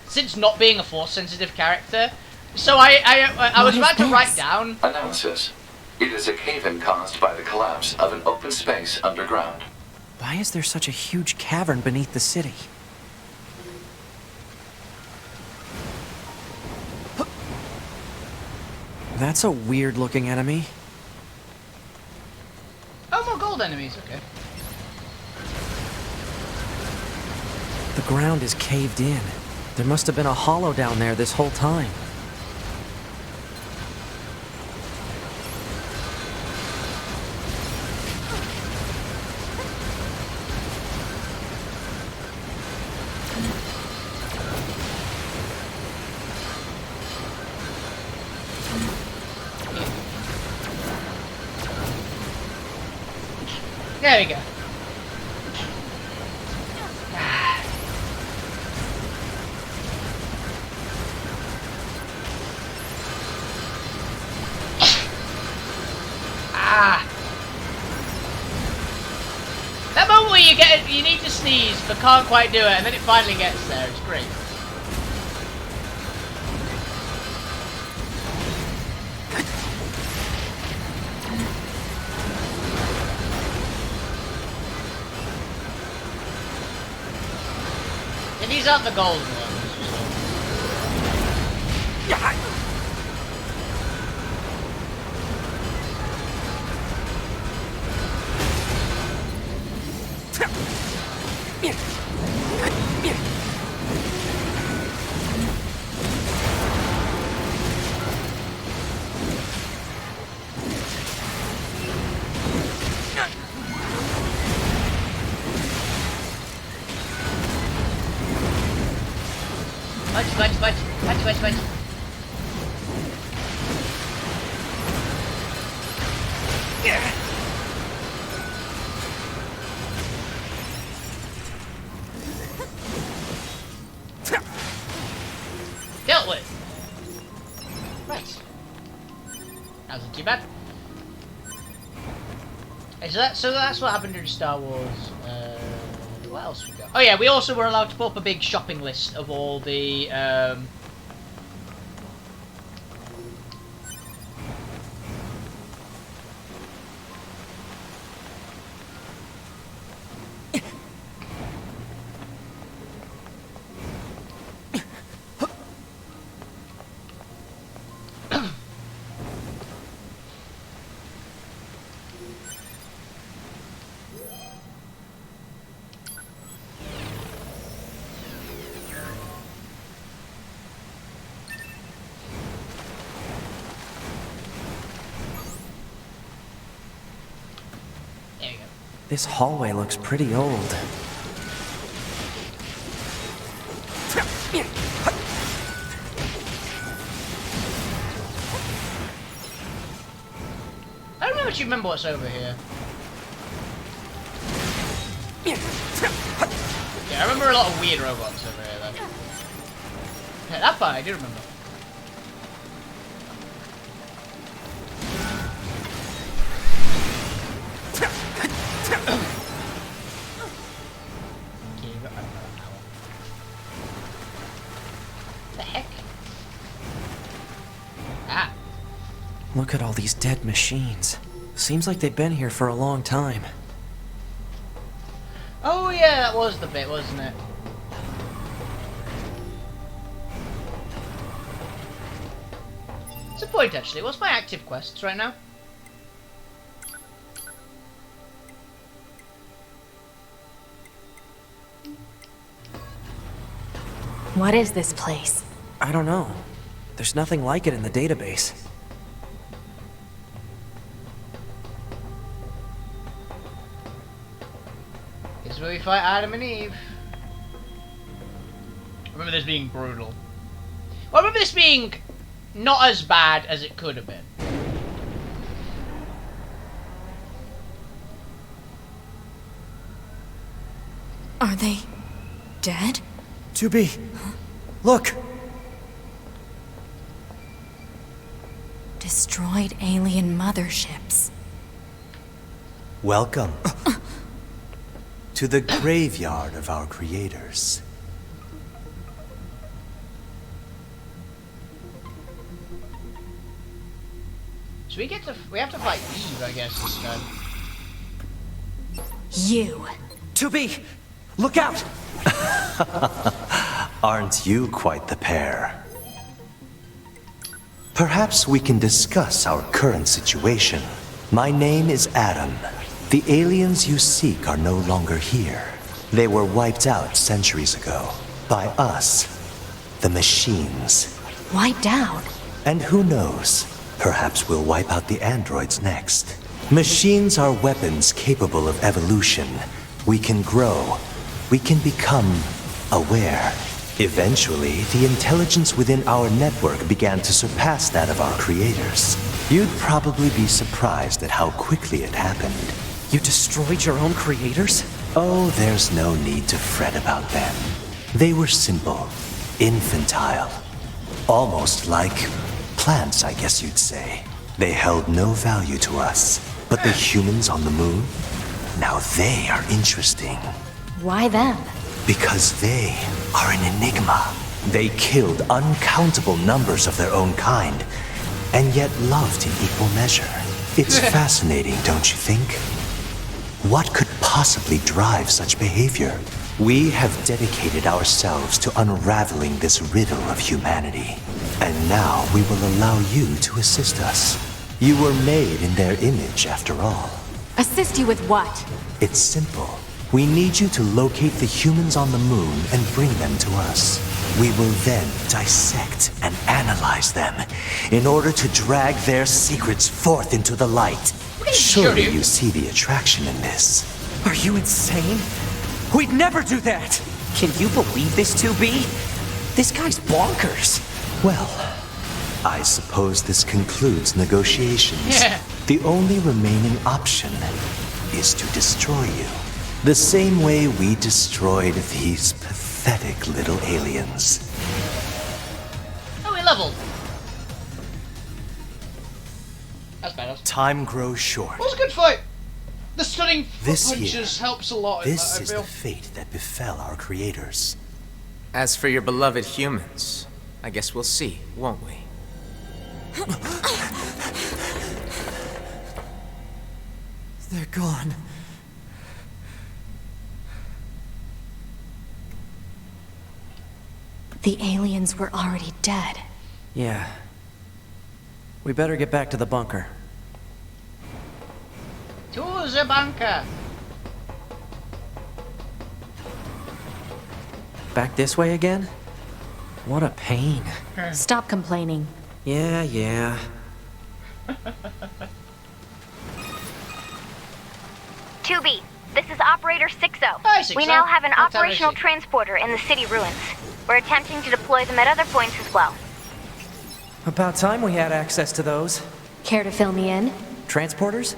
since not being a Force-sensitive character. So I was about to write down. Analysis. It is a cave-in caused by the collapse of an open space underground. Why is there such a huge cavern beneath the city? That's a weird-looking enemy. Oh, more gold enemies. Okay. The ground is caved in. There must have been a hollow down there this whole time. There we go. That moment where you need to sneeze but can't quite do it, and then it finally gets there. It's great. And these aren't the golden ones. Punch. Dealt with. Right. That wasn't too bad. So that's what happened during Star Wars. What else we got? Oh yeah, we also were allowed to put up a big shopping list of all the This hallway looks pretty old. I don't know if you remember what's over here. Yeah, I remember a lot of weird robots over here though. Yeah, that part I do remember. Look at all these dead machines. Seems like they've been here for a long time. Oh yeah, that was the bit, wasn't it? It's a point actually. What's my active quests right now? What is this place? I don't know. There's nothing like it in the database. This is where we fight Adam and Eve. I remember this being brutal. Well, I remember this being not as bad as it could have been. Are they dead? 2B, look! Destroyed alien motherships. Welcome to the graveyard of our creators. So we have to fight Eve, I guess, this time. You. 2B, look out! Aren't you quite the pair? Perhaps we can discuss our current situation. My name is Adam. The aliens you seek are no longer here. They were wiped out centuries ago. By us. The machines. Wiped out? And who knows? Perhaps we'll wipe out the androids next. Machines are weapons capable of evolution. We can grow. We can become aware. Eventually, the intelligence within our network began to surpass that of our creators. You'd probably be surprised at how quickly it happened. You destroyed your own creators? Oh, there's no need to fret about them. They were simple, infantile, almost like plants, I guess you'd say. They held no value to us. But the humans on the moon? Now they are interesting. Why them? Because they are an enigma. They killed uncountable numbers of their own kind, and yet loved in equal measure. It's fascinating, don't you think? What could possibly drive such behavior? We have dedicated ourselves to unraveling this riddle of humanity. And now we will allow you to assist us. You were made in their image, after all. Assist you with what? It's simple. We need you to locate the humans on the moon and bring them to us. We will then dissect and analyze them in order to drag their secrets forth into the light. Surely you see the attraction in this. Are you insane? We'd never do that! Can you believe this, 2B? This guy's bonkers. Well, I suppose this concludes negotiations. Yeah. The only remaining option is to destroy you. The same way we destroyed these pathetic little aliens. Oh, we leveled. That's badass. Time grows short. It was a good fight. The stunning This punches helps a lot in This that, I is feel. the fate that befell our creators. As for your beloved humans, I guess we'll see, won't we? They're gone. The aliens were already dead. Yeah. We better get back to the bunker. To the bunker. Back this way again? What a pain. Stop complaining. Yeah. 2B, this is Operator 60. Hi, 60. We now have an Long time no operational see. transporter in the city ruins. We're attempting to deploy them at other points as well. About time we had access to those. Care to fill me in? Transporters?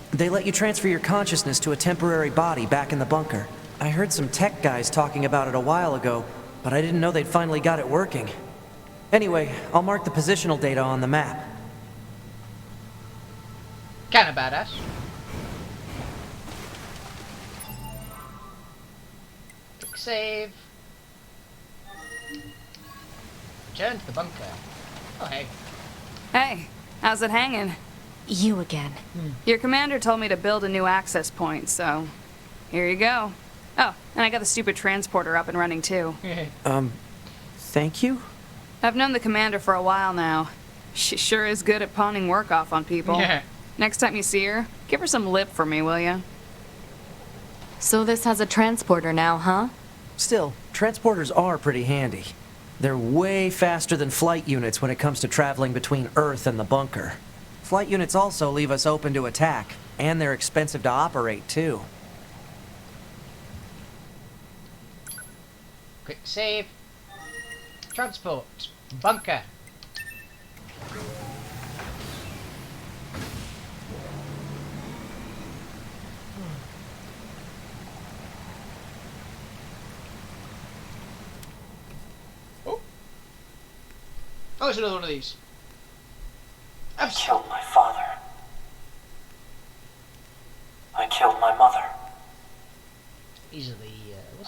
They let you transfer your consciousness to a temporary body back in the bunker. I heard some tech guys talking about it a while ago, but I didn't know they'd finally got it working. Anyway, I'll mark the positional data on the map. Kinda badass. Quick save. Return to the bunker. Oh, hey. Hey, How's it hanging? You again. Your commander told me to build a new access point, so here you go. Oh, and I got the stupid transporter up and running too. Thank you? I've known the commander for a while now. She sure is good at pawning work off on people. Next time you see her, give her some lip for me, will ya? So this has a transporter now, huh? Still, transporters are pretty handy. They're way faster than flight units when it comes to traveling between Earth and the bunker. Flight units also leave us open to attack, and they're expensive to operate, too. Quick save. Transport. Bunker. Oh, it's another one of these. I killed my father. I killed my mother. Easily,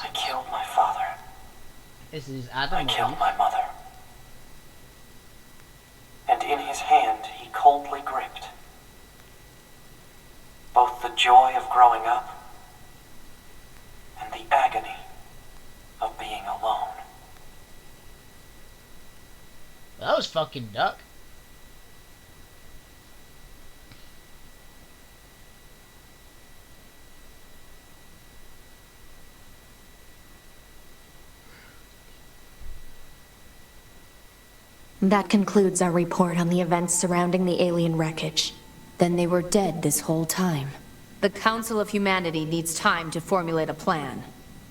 I killed my father. This is Adam. I killed my mother. And in his hand he coldly gripped both the joy of growing up and the agony of being alone. That was fucking duck. That concludes our report on the events surrounding the alien wreckage. Then they were dead this whole time. The Council of Humanity needs time to formulate a plan.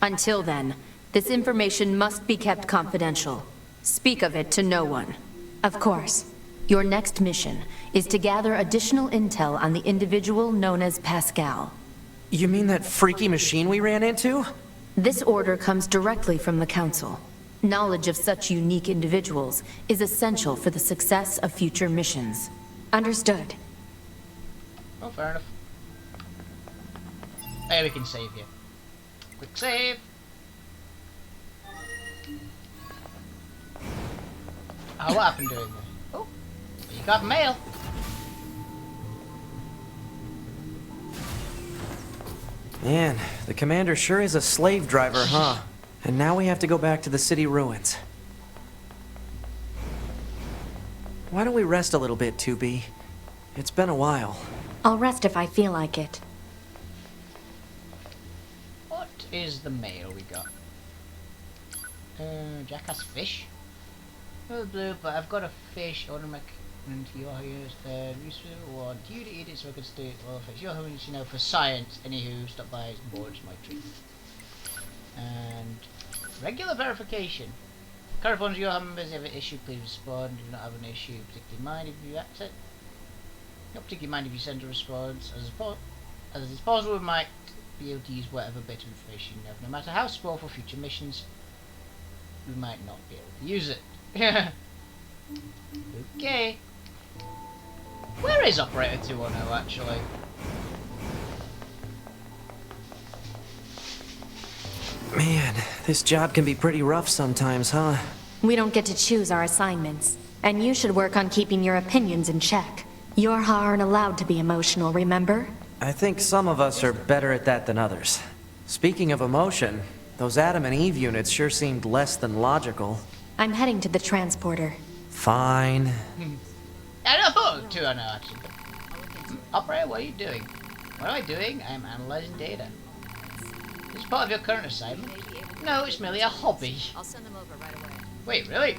Until then, this information must be kept confidential. Speak of it to no one. Of course, your next mission is to gather additional intel on the individual known as Pascal. You mean that freaky machine we ran into? This order comes directly from the Council. Knowledge of such unique individuals is essential for the success of future missions. Understood. Oh, fair enough. Hey, we can save you. Quick save. Oh, what happened doing there? Oh, you got mail. Man, the commander sure is a slave driver, huh? And now we have to go back to the city ruins. Why don't we rest a little bit, 2B? It's been a while. I'll rest if I feel like it. What is the mail we got? Jackass fish? Oh, blue, but I've got a fish. Order my into your highest reward. You to eat it so I can stay it well fish. You're hungry, you know, for science. Anywho, stop by boards my treat. And regular verification. Corresponds to your members. If an issue, please respond. Do not have an issue. Particularly mind if you act it. Not particularly mind if you send a response. As it's possible, we might be able to use whatever bit of information you have, no matter how small, for future missions. We might not be able to use it. Okay. Where is Operator 210 actually? Man, this job can be pretty rough sometimes, huh? We don't get to choose our assignments. And you should work on keeping your opinions in check. Yorha aren't allowed to be emotional, remember? I think some of us are better at that than others. Speaking of emotion, those Adam and Eve units sure seemed less than logical. I'm heading to the transporter. Fine. Hello, 210 actually. Operator, what are you doing? What am I doing? I'm analyzing data. Is this part of your current assignment? No, it's merely a hobby. I'll send them over right away. Wait, really?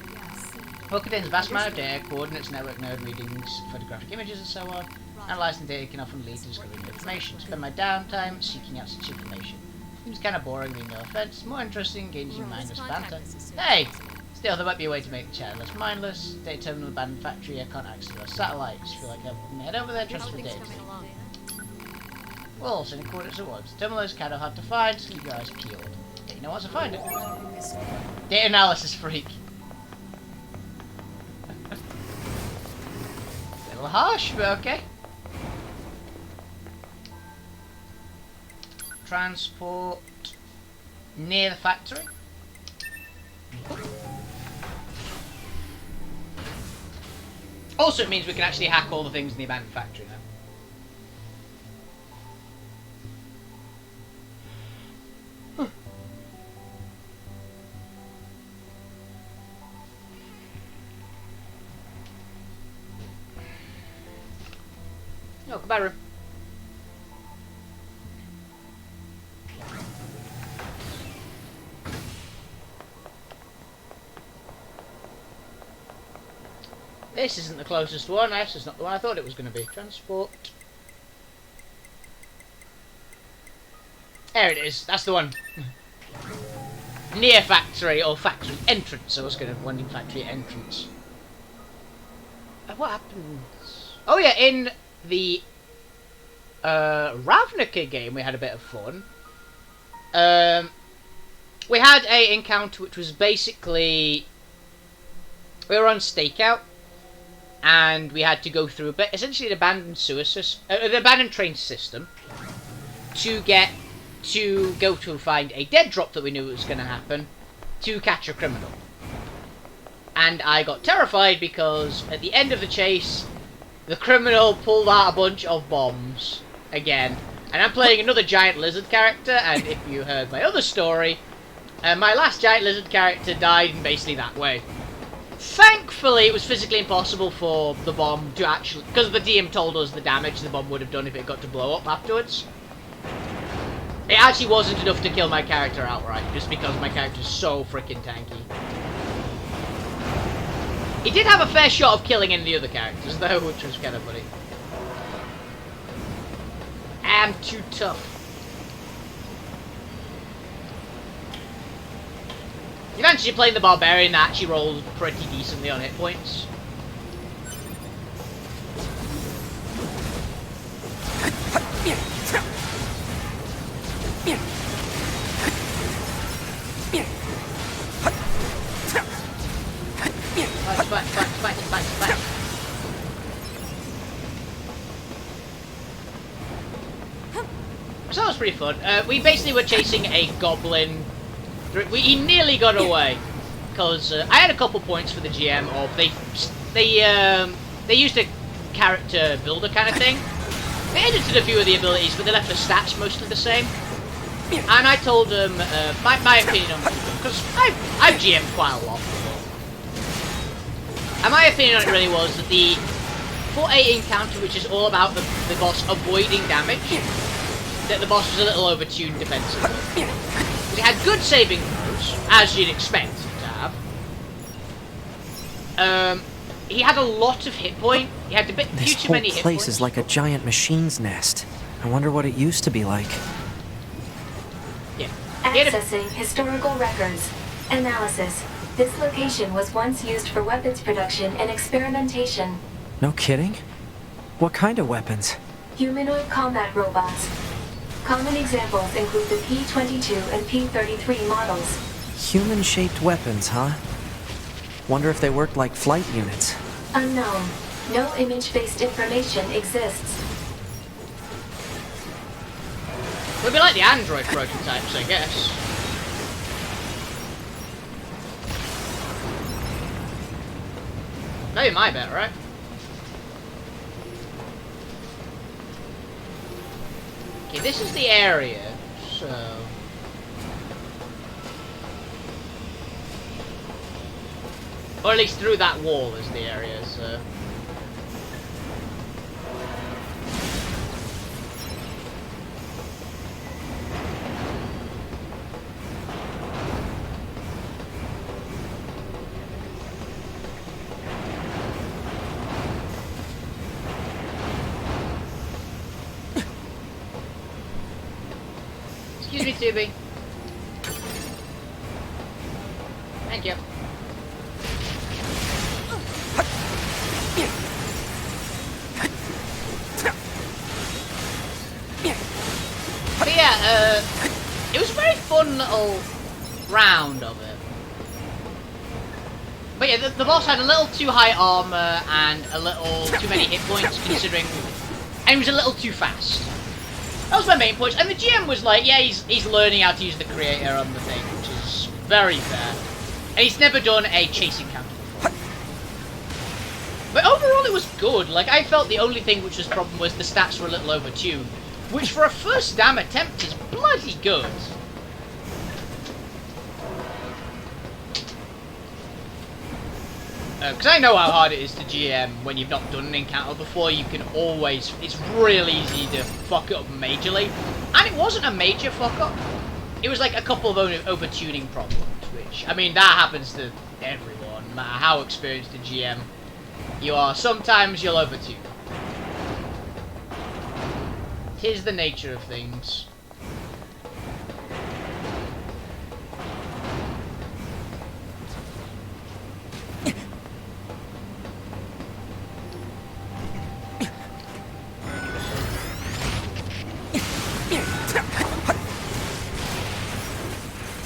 Well, contains a vast amount of data, coordinates, network node readings, photographic images, and so on. Analysing data can often lead to discovering new information. Spend my downtime seeking out such information. Seems kind of boring, being no offense. More interesting, engaging mindless banter. Hey! Still, there might be a way to make the chat less mindless. Data terminal abandoned factory, I can't access our satellites. Feel like I'm head over there, transfer data. Well, sending coordinates at once. Terminal is kind of hard to find, just keep your eyes peeled. Let you know once I find it. Data analysis freak. Little harsh, but okay. Transport near the factory. Also, it means we can actually hack all the things in the abandoned factory now. Oh, goodbye, room. This isn't the closest one. This is not the one I thought it was going to be. Transport. There it is. That's the one. Nier factory or factory entrance. I was going to wanting factory entrance. What happens? Oh yeah, in the Ravnica game we had a bit of fun. We had a encounter which was basically we were on stakeout. And we had to go through essentially an abandoned an abandoned train system to go to find a dead drop that we knew was going to happen to catch a criminal. And I got terrified because at the end of the chase, the criminal pulled out a bunch of bombs again. And I'm playing another giant lizard character, and if you heard my other story, my last giant lizard character died in basically that way. Thankfully, it was physically impossible for the bomb to actually... Because the DM told us the damage the bomb would have done if it got to blow up afterwards. It actually wasn't enough to kill my character outright, just because my character is so freaking tanky. He did have a fair shot of killing any of the other characters, though, which was kind of funny. I'm too tough. Eventually, playing the Barbarian that actually rolls pretty decently on hit points. Fight. So that was pretty fun. We basically were chasing a goblin. He nearly got away because I had a couple points for the GM of they used a character builder kind of thing. They edited a few of the abilities, but they left the stats mostly the same. And I told them my opinion on because I've GM'd quite a lot before. And my opinion on it really was that for a encounter which is all about the boss avoiding damage, that the boss was a little overtuned defensively. He had good saving throws, as you'd expect him to have. He had a lot of hit point. He had a bit too many hit points. This place is like a giant machine's nest. I wonder what it used to be like. Yeah. Accessing historical records. Analysis. This location was once used for weapons production and experimentation. No kidding? What kind of weapons? Humanoid combat robots. Common examples include the P-22 and P-33 models. Human-shaped weapons, huh? Wonder if they worked like flight units. Unknown. No image-based information exists. Would be like the android prototypes, I guess. Maybe my bet, right? Okay, this is the area, so... Or at least through that wall is the area, so... Excuse me, Tubi. Thank you. But yeah, it was a very fun little round of it. But yeah, the boss had a little too high armor and a little too many hit points considering, and he was a little too fast. That was my main point, and the GM was like, yeah, he's learning how to use the creator on the thing, which is very fair. And he's never done a chase encounter before. But overall it was good. Like, I felt the only thing which was problem was the stats were a little overtuned. Which for a first damn attempt is bloody good. Because I know how hard it is to GM when you've not done an encounter before. You can always... It's real easy to fuck it up majorly. And it wasn't a major fuck up. It was like a couple of overtuning problems, which... I mean, that happens to everyone, no matter how experienced a GM you are. Sometimes you'll overtune. Tis the nature of things.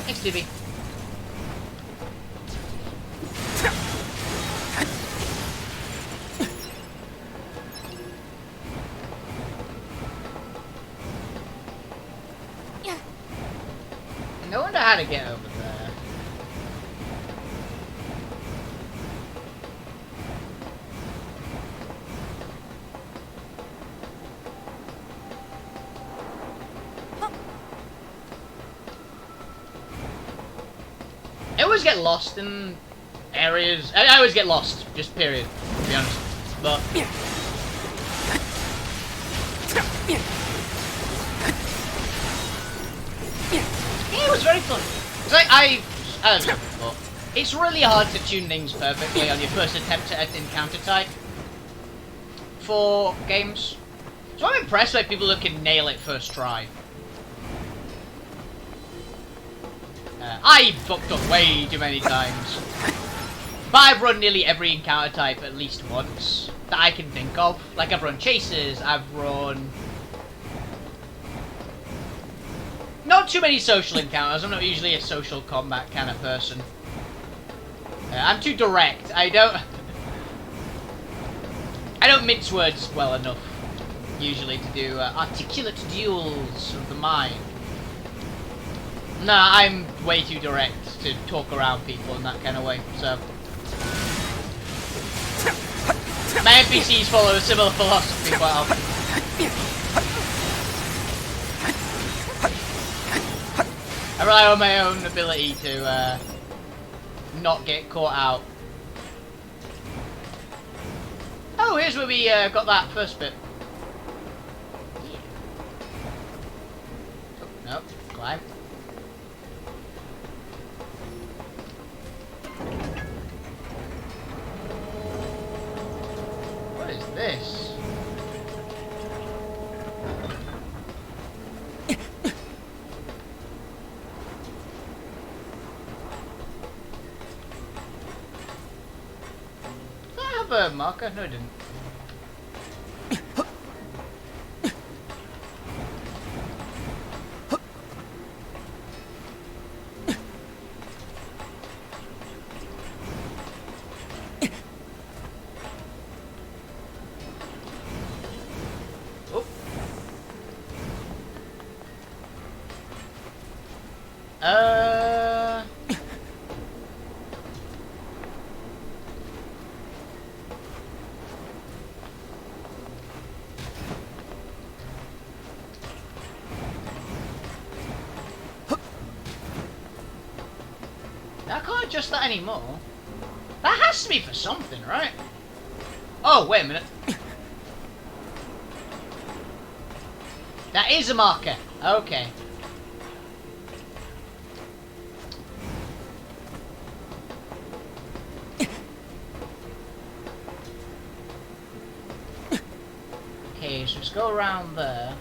Thanks, TV. I wonder how to get over there. I always get lost in areas. I always get lost, just period, to be honest. But it was very fun. I don't know before. It's really hard to tune things perfectly on your first attempt at an encounter type for games. So I'm impressed by people who can nail it first try. I fucked up way too many times. But I've run nearly every encounter type at least once that I can think of. Like, I've run chases, I've run... Not too many social encounters. I'm not usually a social combat kind of person. I'm too direct. I don't mince words well enough, usually, to do articulate duels of the mind. No, I'm way too direct to talk around people in that kind of way, so... My NPCs follow a similar philosophy quite often. I rely on my own ability to not get caught out. Oh, here's where we got that first bit. Yeah. Oh, no, climb. What is this? Did I have a marker? No, I didn't. I can't adjust that anymore. That has to be for something, right? Oh, wait a minute. That is a marker. Okay. Okay, so let's go around there.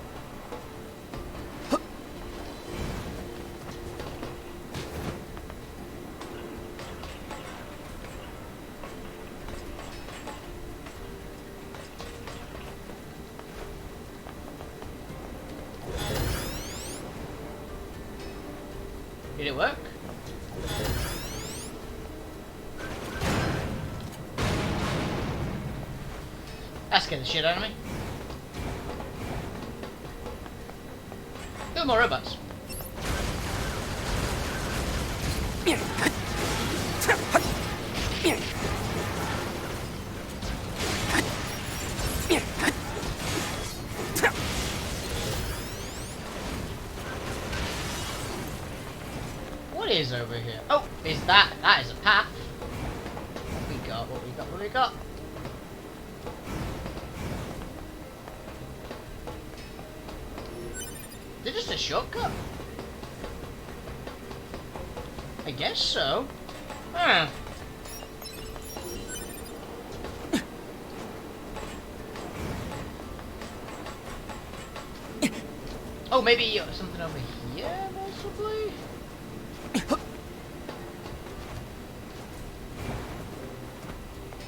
Did it work? That scared the shit out of me. There are more robots. What is over here? Oh, is that? That is a path. What we got? What we got? What we got? Is it just a shortcut? I guess so. Huh. Oh, maybe something over here, possibly?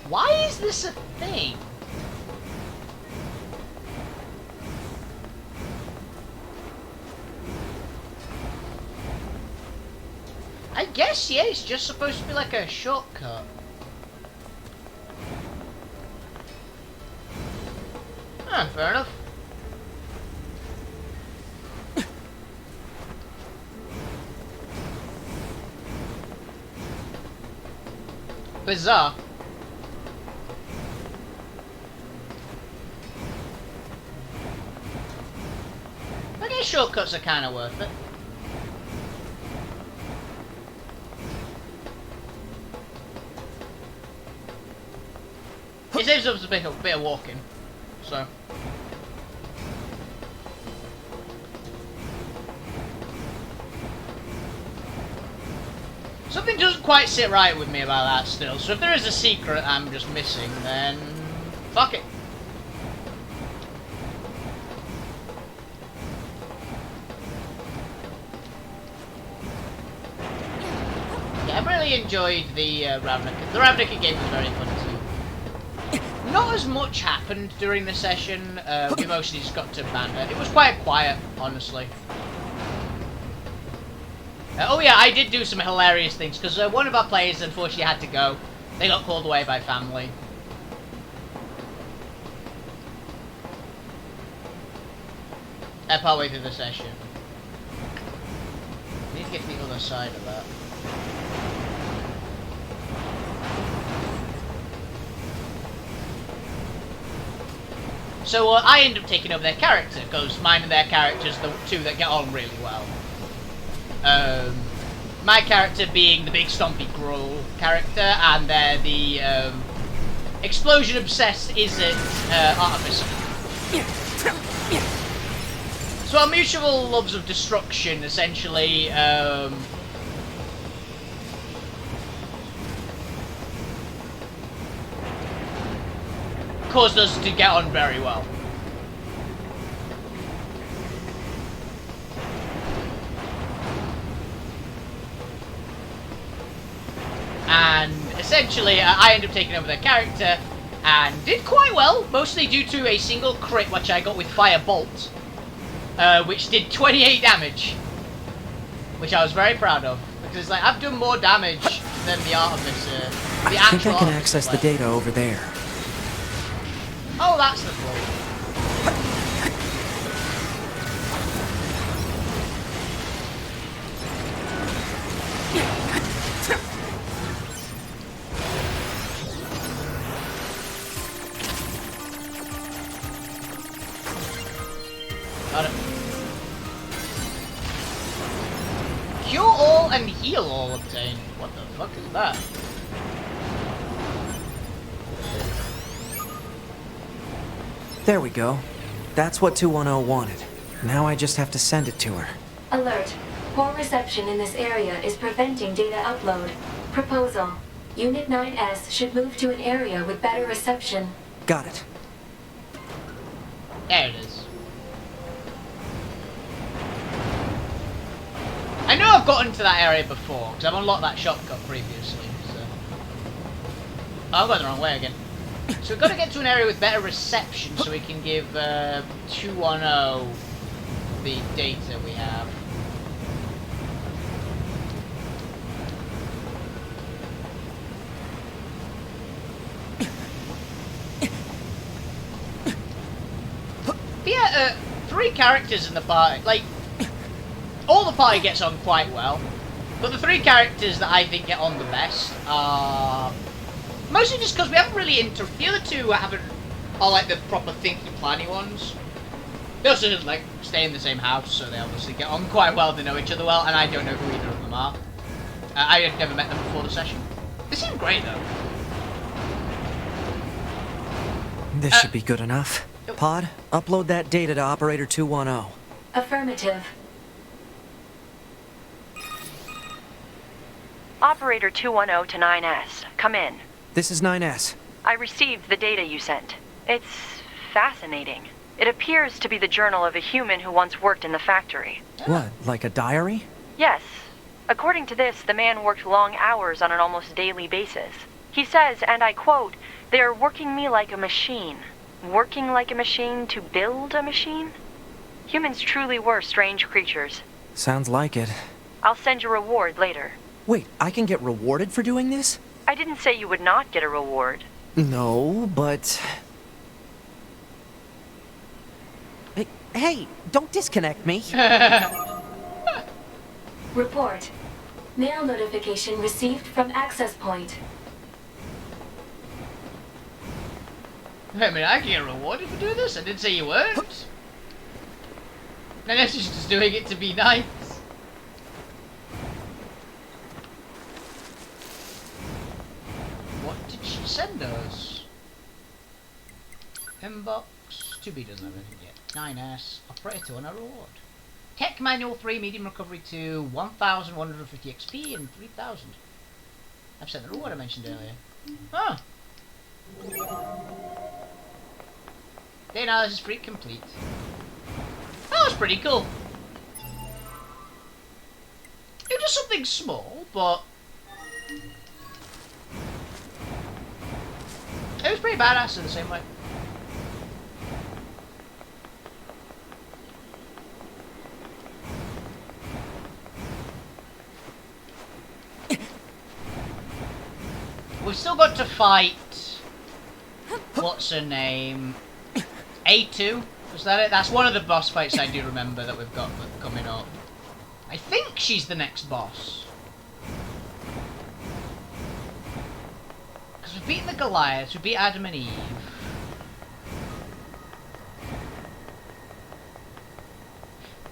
Why is this a thing? I guess, yeah, it's just supposed to be like a shortcut. Ah, fair enough. Bizarre. I guess shortcuts are kind of worth it. It saves us a bit of walking, so. Something doesn't quite sit right with me about that still, so if there is a secret I'm just missing, then fuck it. Yeah, I've really enjoyed the Ravnica. The Ravnica game was very fun too. Not as much happened during the session, we mostly just got to banter. It was quite quiet, honestly. Oh yeah, I did do some hilarious things, because one of our players unfortunately had to go. They got called away by family. Partway through the session. I need to get to the other side of that. So I end up taking over their character, because mine and their characters are the two that get on really well. My character being the big stompy Gruul character, and they're the explosion obsessed Izzet artificer. So our mutual loves of destruction essentially caused us to get on very well. And essentially, I ended up taking over their character and did quite well, mostly due to a single crit which I got with Fire Bolt, which did 28 damage, which I was very proud of, because like I've done more damage than the Artificer. I think I can access the data over there. Oh, that's the floor. Got it. Cure all and heal all obtained. What the fuck is that? There we go. That's what 210 wanted. Now I just have to send it to her. Alert. Poor reception in this area is preventing data upload. Proposal. Unit 9S should move to an area with better reception. Got it. There it is. I know I've gotten to that area before, because I've unlocked that shortcut previously, so... Oh, I'm going the wrong way again. So we've got to get to an area with better reception so we can give 210 the data we have. But yeah, 3 characters in the party, like... All the party gets on quite well, but the 3 characters that I think get on the best are mostly just because we haven't really the other 2 haven't are like the proper thinky planny ones. They also just like stay in the same house, so they obviously get on quite well. They know each other well, and I don't know who either of them are. I had never met them before the session. They seem great though. This should be good enough. Pod, upload that data to Operator 210. Affirmative. Operator 210 to 9S. Come in. This is 9S. I received the data you sent. It's fascinating. It appears to be the journal of a human who once worked in the factory. What, like a diary? Yes. According to this, the man worked long hours on an almost daily basis. He says, and I quote, "They are working me like a machine. Working like a machine to build a machine?" Humans truly were strange creatures. Sounds like it. I'll send you a reward later. Wait, I can get rewarded for doing this? I didn't say you would not get a reward. No, but... Hey, don't disconnect me. Report. Mail notification received from access point. Wait a minute, I can get rewarded for doing this? I didn't say you weren't. I guess she's just doing it to be nice. What did she send us? Inbox. 2B doesn't have anything yet. 9S. Operator 2 on a reward. Tech Manual 3, Medium Recovery 2, 1,150 XP and 3,000. I've sent the reward I mentioned earlier. Huh. Data analysis freak complete. That was pretty cool. It was just something small, but it was pretty badass in the same way. We've still got to fight. What's her name? A2? Was that it? That's one of the boss fights I do remember that we've got coming up. I think she's the next boss. Because we've beaten the Goliaths, we beat Adam and Eve.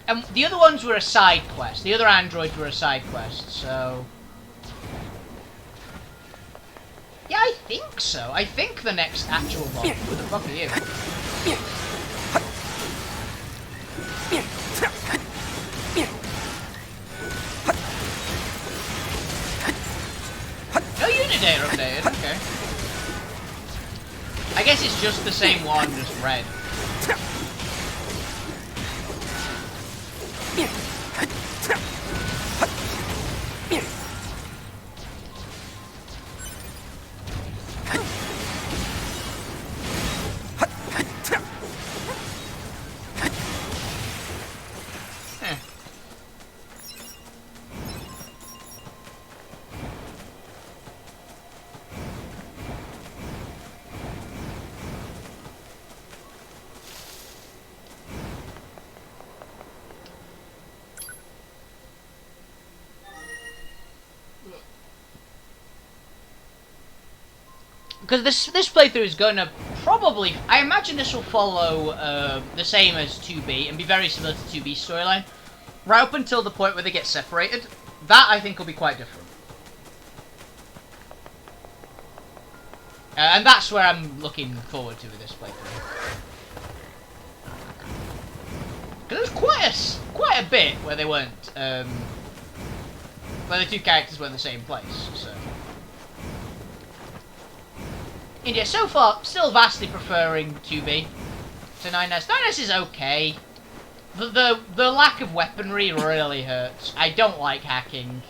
And the other ones were a side quest. The other androids were a side quest, so... Yeah, I think so. I think the next actual boss... Who the fuck are you? No unit data updated, okay. I guess it's just the same one, just red. Because this playthrough is going to probably... I imagine this will follow the same as 2B and be very similar to 2B's storyline. Right up until the point where they get separated. That, I think, will be quite different. And that's where I'm looking forward to with this playthrough. Because there's quite a bit where they weren't... where the two characters were in the same place, so... And yeah, so far, still vastly preferring 2B to 9S. 9S is okay. The lack of weaponry really hurts. I don't like hacking.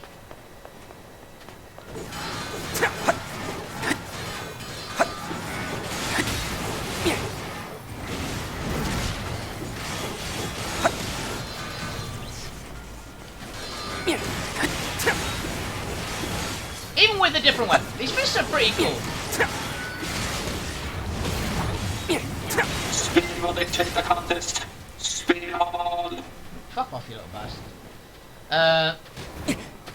Even with a different weapon, these fists are pretty cool. Speed will dictate the contest. Speed on. Fuck off, you little bastard.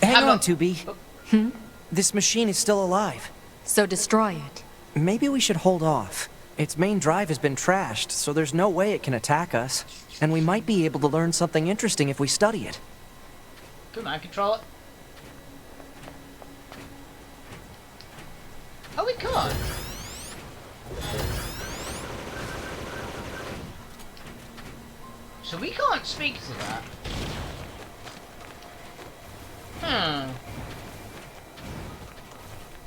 Hang on, 2B. This machine is still alive. So destroy it. Maybe we should hold off. Its main drive has been trashed, so there's no way it can attack us. And we might be able to learn something interesting if we study it. Good man, control it. Oh, we can't. So we can't speak to that.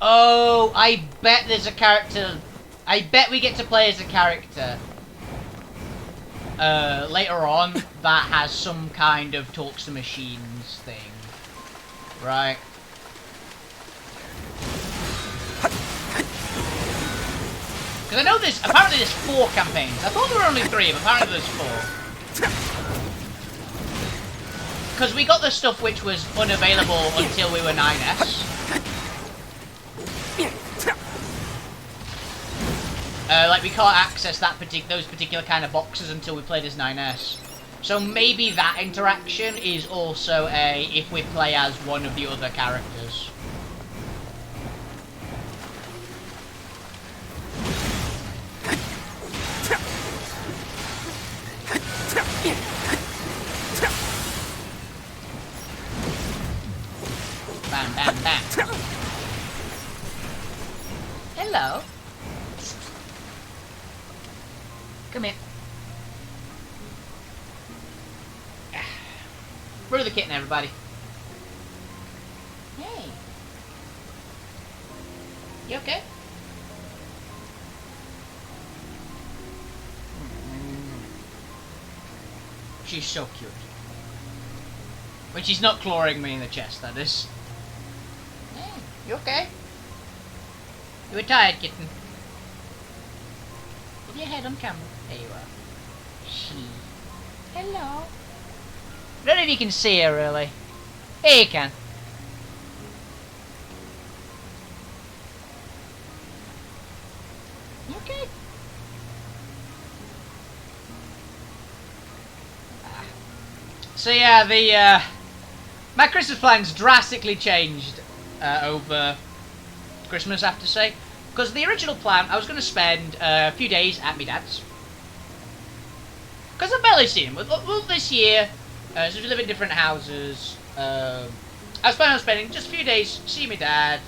Oh, I bet there's a character. I bet we get to play as a character later on that has some kind of talks to machines thing. Right. Because I know there's, apparently there's 4 campaigns. I thought there were only 3, but apparently there's 4. Because we got the stuff which was unavailable until we were 9S. Like we can't access that those particular kind of boxes until we played as 9S. So maybe that interaction is also a if we play as one of the other characters. Bam, bam, bam. Hello. Come here. Brew the kitten, everybody. Hey. You okay? She's so cute. When she's not clawing me in the chest, that is. Hey, you okay? You were tired, kitten. With your head on camera. There you are. Hello. I don't know if you can see her, really. Here you can. You okay? So yeah, my Christmas plans drastically changed over Christmas, I have to say. Because the original plan, I was going to spend a few days at my dad's. Because I've barely seen him. Well, this year, since we live in different houses, I was planning on spending just a few days, see my dad,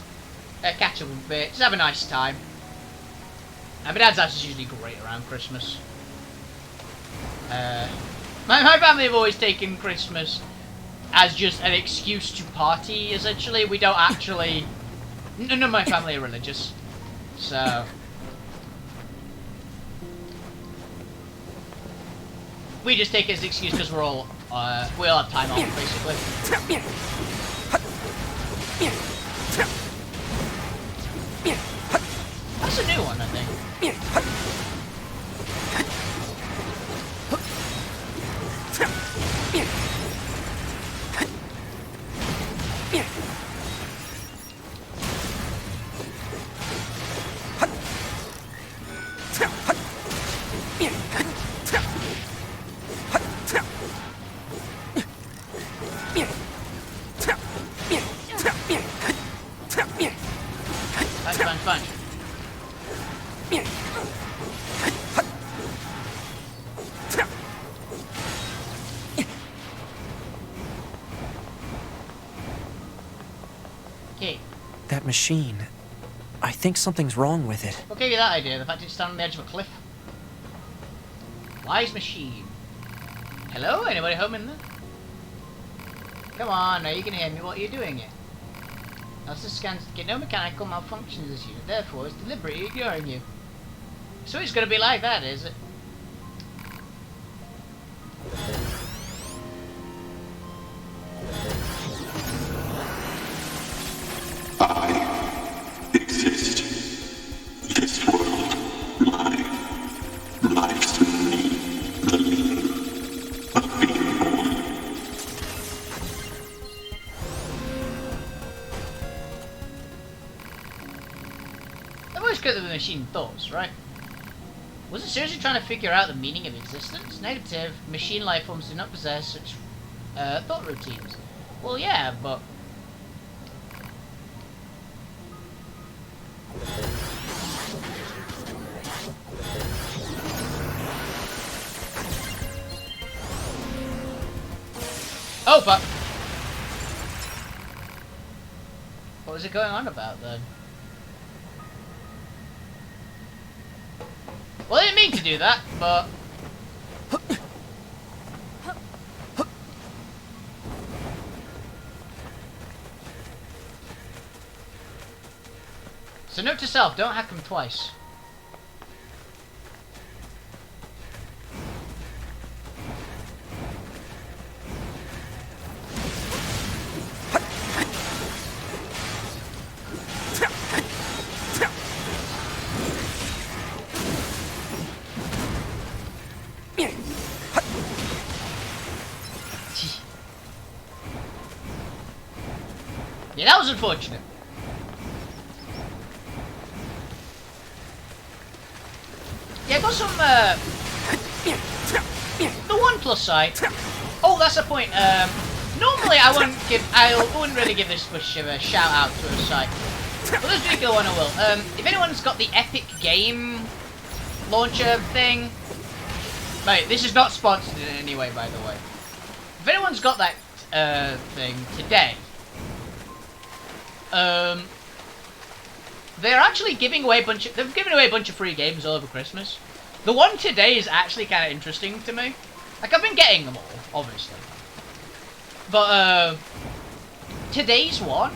catch up a bit, just have a nice time. And my dad's house is usually great around Christmas. My family have always taken Christmas as just an excuse to party, essentially. We don't actually... None of my family are religious. So... we just take it as an excuse because we all have time off, basically. That's a new one, I think. Fun. Okay. That machine. I think something's wrong with it. What gave you that idea? The fact it's down on the edge of a cliff? Wise machine. Hello? Anybody home in there? Come on, now you can hear me. What are you doing here? Analysis scans get no mechanical malfunctions in this unit, therefore it's deliberately ignoring you. So it's gonna be like that, is it? I exist. This world, life's to me, the meaning of being born. I've always got the machine thoughts, right? Was it seriously trying to figure out the meaning of existence? Negative. Machine life forms do not possess such thought routines. Well, yeah, but... oh, fuck! What was it going on about, then? Well, I didn't mean to do that, but... So note to self, don't hack them twice. Yeah, that was unfortunate. Yeah, I got some, the one plus side. Oh, that's a point. Normally I wouldn't really give this much of a shout out to a site. But this particular one I will. If anyone's got the Epic Game launcher thing, right, this is not sponsored in any way, by the way. If anyone's got that thing today, they're actually giving away they've given away a bunch of free games all over Christmas. The one today is actually kind of interesting to me. Like, I've been getting them all, obviously. But, today's one,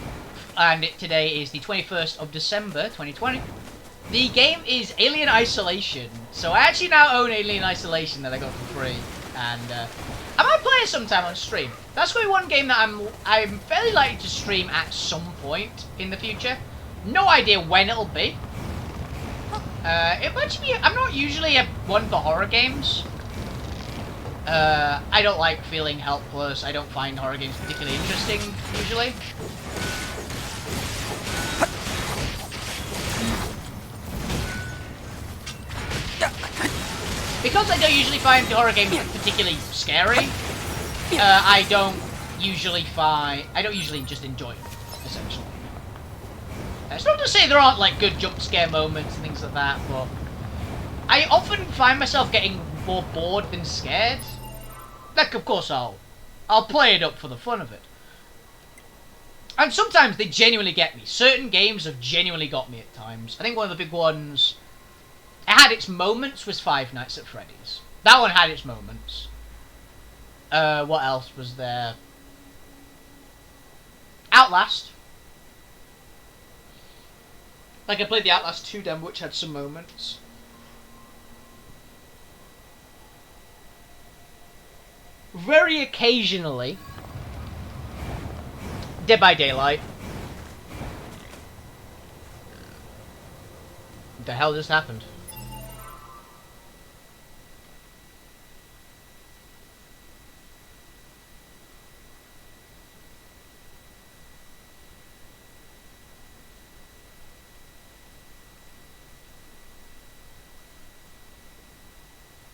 and today is the 21st of December, 2020. The game is Alien Isolation. So I actually now own Alien Isolation that I got for free. And, I might play it sometime on stream. That's going to be one game that I'm fairly likely to stream at some point in the future. No idea when it'll be. It might be. I'm not usually one for horror games. I don't like feeling helpless. I don't find horror games particularly interesting, usually. Because I don't usually find horror games particularly scary, I don't usually just enjoy them, essentially. It's not to say there aren't, like, good jump scare moments and things like that, but I often find myself getting more bored than scared. Like, of course, I'll play it up for the fun of it. And sometimes they genuinely get me. Certain games have genuinely got me at times. I think one of the big ones, it had its moments, was Five Nights at Freddy's. That one had its moments. What else was there? Outlast. Like, I played the Outlast 2 demo, which had some moments. Very occasionally, Dead by Daylight. What the hell just happened?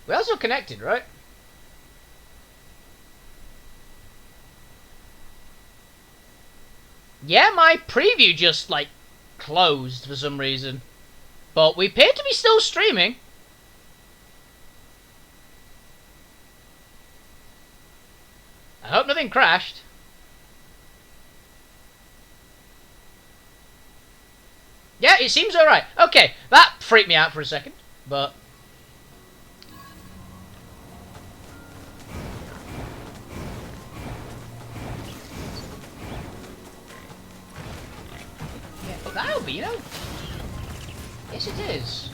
We're also connected, right? Yeah, my preview just, like, closed for some reason. But we appear to be still streaming. I hope nothing crashed. Yeah, it seems alright. Okay, that freaked me out for a second, but... that'll be, you know. Yes, it is.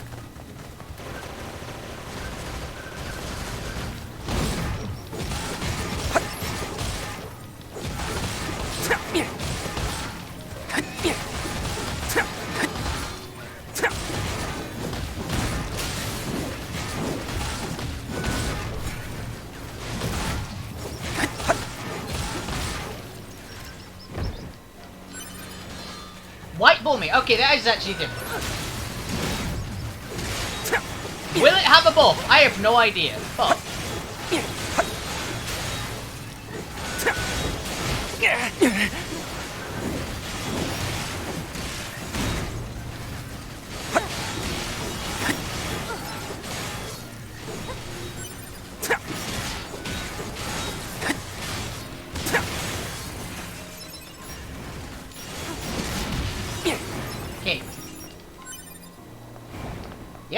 White Bull me. Okay, that is actually different. Will it have a buff? I have no idea. But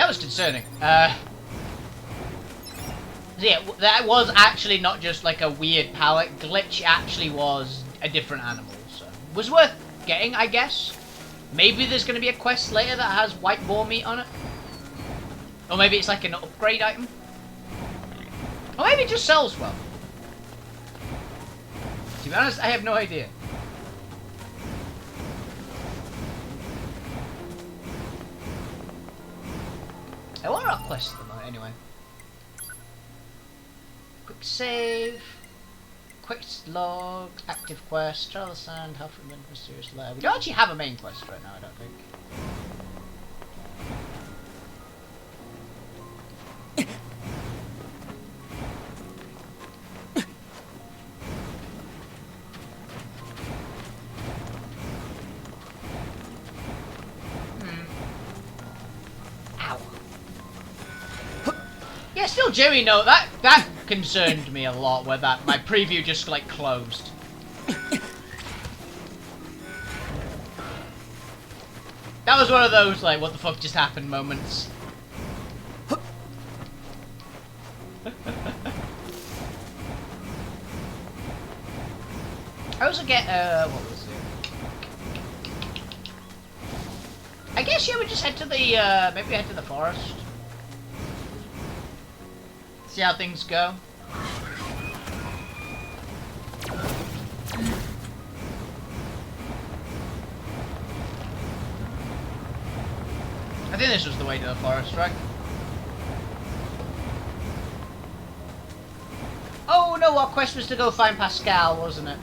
that was concerning. Yeah, that was actually not just like a weird palette glitch. It actually was a different animal. So was worth getting, I guess. Maybe there's going to be a quest later that has white boar meat on it. Or maybe it's like an upgrade item. Or maybe it just sells well. To be honest, I have no idea. I want our quest at the moment, anyway. Quick save. Quick log. Active quest. Travel sand. Help from mysterious lair. We don't actually have a main quest right now, I don't think. Yeah, still Jimmy, no, that concerned me a lot where that my preview just like closed. That was one of those like what the fuck just happened moments. I also get what was it? I guess yeah, we just head to the maybe head to the forest. See how things go. I think this was the way to the forest, right? Oh no, our quest was to go find Pascal, wasn't it?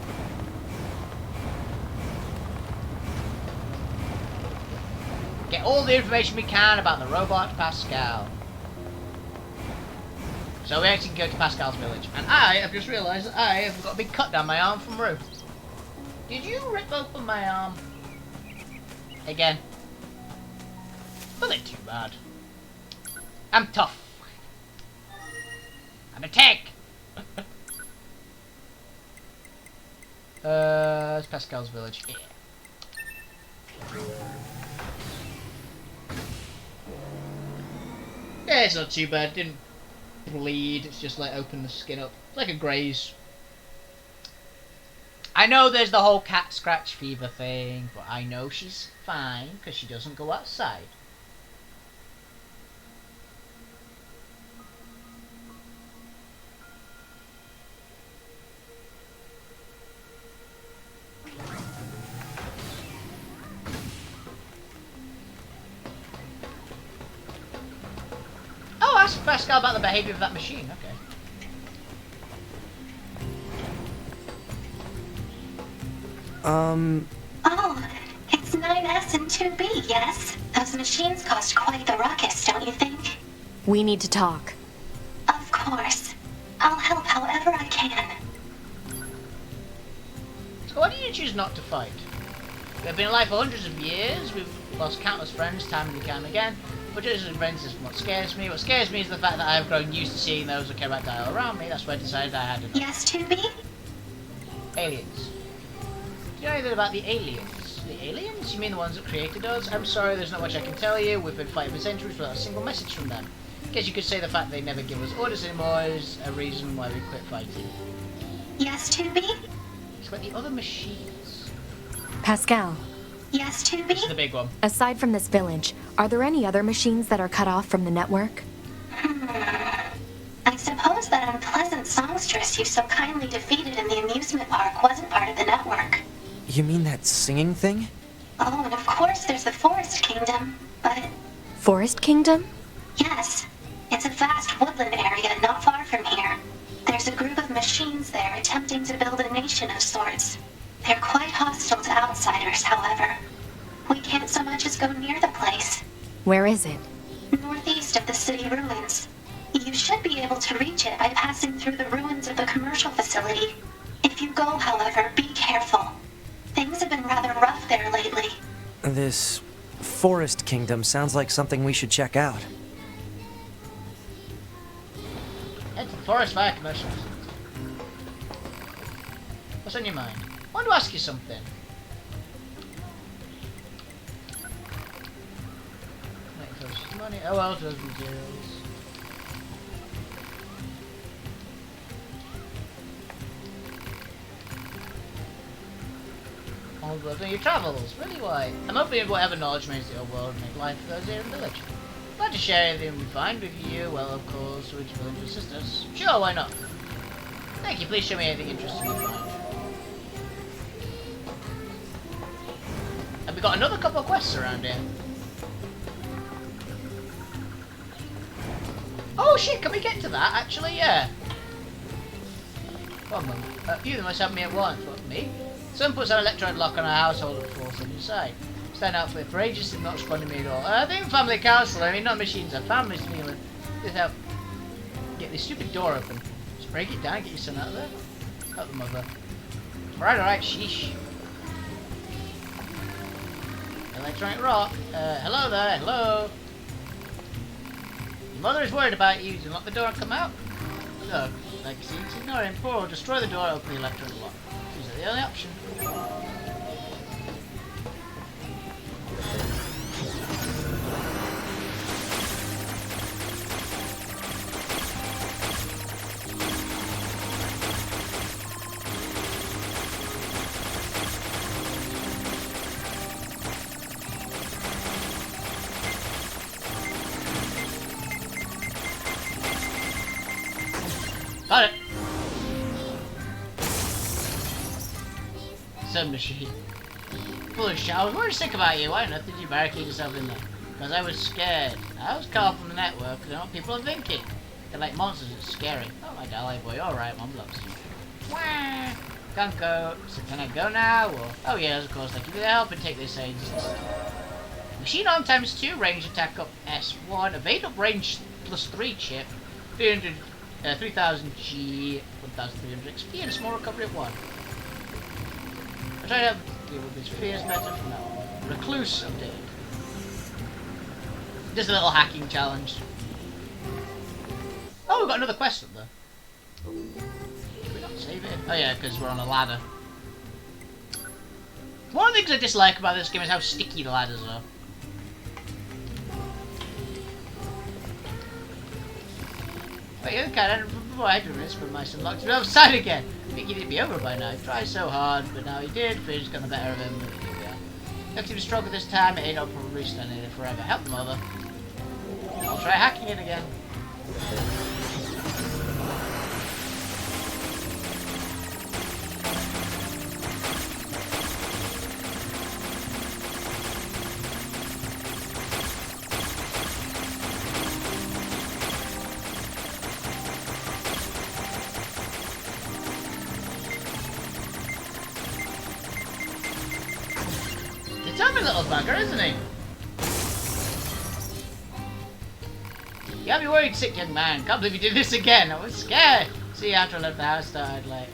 Get all the information we can about the robot Pascal. So we actually can go to Pascal's village. And I have just realised that I have got a big cut down my arm from Rue. Did you rip open my arm? Again. Nothing too bad. I'm tough. I'm a tank. It's Pascal's village. Yeah. Yeah, it's not too bad. Didn't bleed. It's just like open the skin up. It's like a graze. I know there's the whole cat scratch fever thing, but I know she's fine because she doesn't go outside. Oh, ask Pascal about the behavior of that machine. Okay. Oh, it's 9S and 2B, yes? Those machines cost quite the ruckus, don't you think? We need to talk. Of course. I'll help however I can. So why do you choose not to fight? We've been alive for hundreds of years. We've lost countless friends time and time again. But hundreds of friends is what scares me. What scares me is the fact that I've grown used to seeing those who care about die all around me. That's why I decided I had enough. Yes, 2B? Aliens. Do you know anything about the aliens? The aliens? You mean the ones that created us? I'm sorry, there's not much I can tell you. We've been fighting for centuries without a single message from them. Guess you could say the fact they never give us orders anymore is a reason why we quit fighting. Yes, 2B? It's about the other machines. Pascal, Yes, 2B? This is the big one. aside from this village, are there any other machines that are cut off from the network? I suppose that unpleasant songstress you so kindly defeated in the amusement park wasn't part of the network. You mean that singing thing? Oh, and of course there's the Forest Kingdom, but Forest Kingdom? yes, it's a vast woodland area not far from here. There's a group of machines there attempting to build a nation of sorts. They're quite hostile to outsiders, however. We can't so much as go near the place. Where is it? Northeast of the city ruins. You should be able to reach it by passing through the ruins of the commercial facility. If you go, however, be careful. Things have been rather rough there lately. This Forest Kingdom sounds like something we should check out. Head to the forest via commercial. What's on your mind? I want to ask you something. Costs money. Oh well, those materials. All the your travels. Really why? I'm hoping whatever knowledge makes the old world make life for those here in the village. Glad to share anything we find with you. Well, of course, would you willing to assist us? Sure, why not? Thank you. Please show me anything interesting you find. And we got another couple of quests around here. Oh shit! Can we get to that? Actually, yeah. One moment. A few of them must help me at once. What, me? Someone puts an electrode lock on our household and force them inside. Stand out for ages and not responding to me at all. I think family counsellor, I mean not machines, are families to me. Just help get this stupid door open. Just break it down, get your son out of there. Help the mother. Alright, sheesh. Electronic rock. Hello there, hello. Your mother is worried about you. Do lock the door and come out? No, like you see, ignore him. Poor, destroy the door, open the electronic lock. These are the only option. Got it! Submachine. Foolish shit. I was worried sick about you. Why not did you barricade yourself in there? Because I was scared. I was cut off from the network. You know what people are thinking. They're like monsters. It's scary. Oh my darling boy. Alright, mom loves you. Wah! Can't go. So can I go now? Or... Oh yes, of course. Thank you for the help and take this aid. Machine arm times 2. Range attack up S1. Evade up range plus 3 chip. 3000 G, 1300 XP, and a small recovery of 1. I try to deal with these fears better from now on. Recluse update. Just a little hacking challenge. Oh, we've got another quest up there. Can we not save it? Oh yeah, because we're on a ladder. One of the things I dislike about this game is how sticky the ladders are. Wait, okay, I don't remember I had risk, but my son locked it outside again. I think he'd be over by now. He tried so hard, but now he did. Fish got the better of him. Left him stronger this time. It ain't no probably standing there forever. Help the mother. I'll try hacking it again. Determined little bugger, isn't he? You have me worried, sick young man. Can't believe you did this again. I was scared. See, after I left the house, started like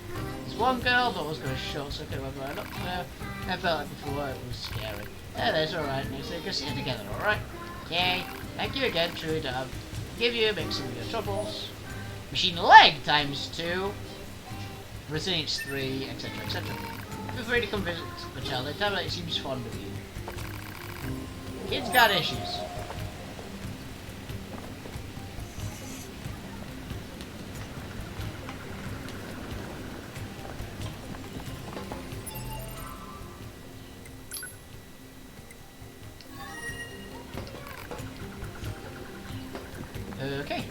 this one girl thought I was going to short circuit whether I looked at her. I felt like before it was scary. Yeah, that's alright. Next week, we'll see you together, alright? Okay. Thank you again, truly to give you a mix of your troubles. Machine leg times 2. Resilience 3, etc., etc. Feel free to come visit the child. They tell me it seems fond of you. Kid's got issues. Okay.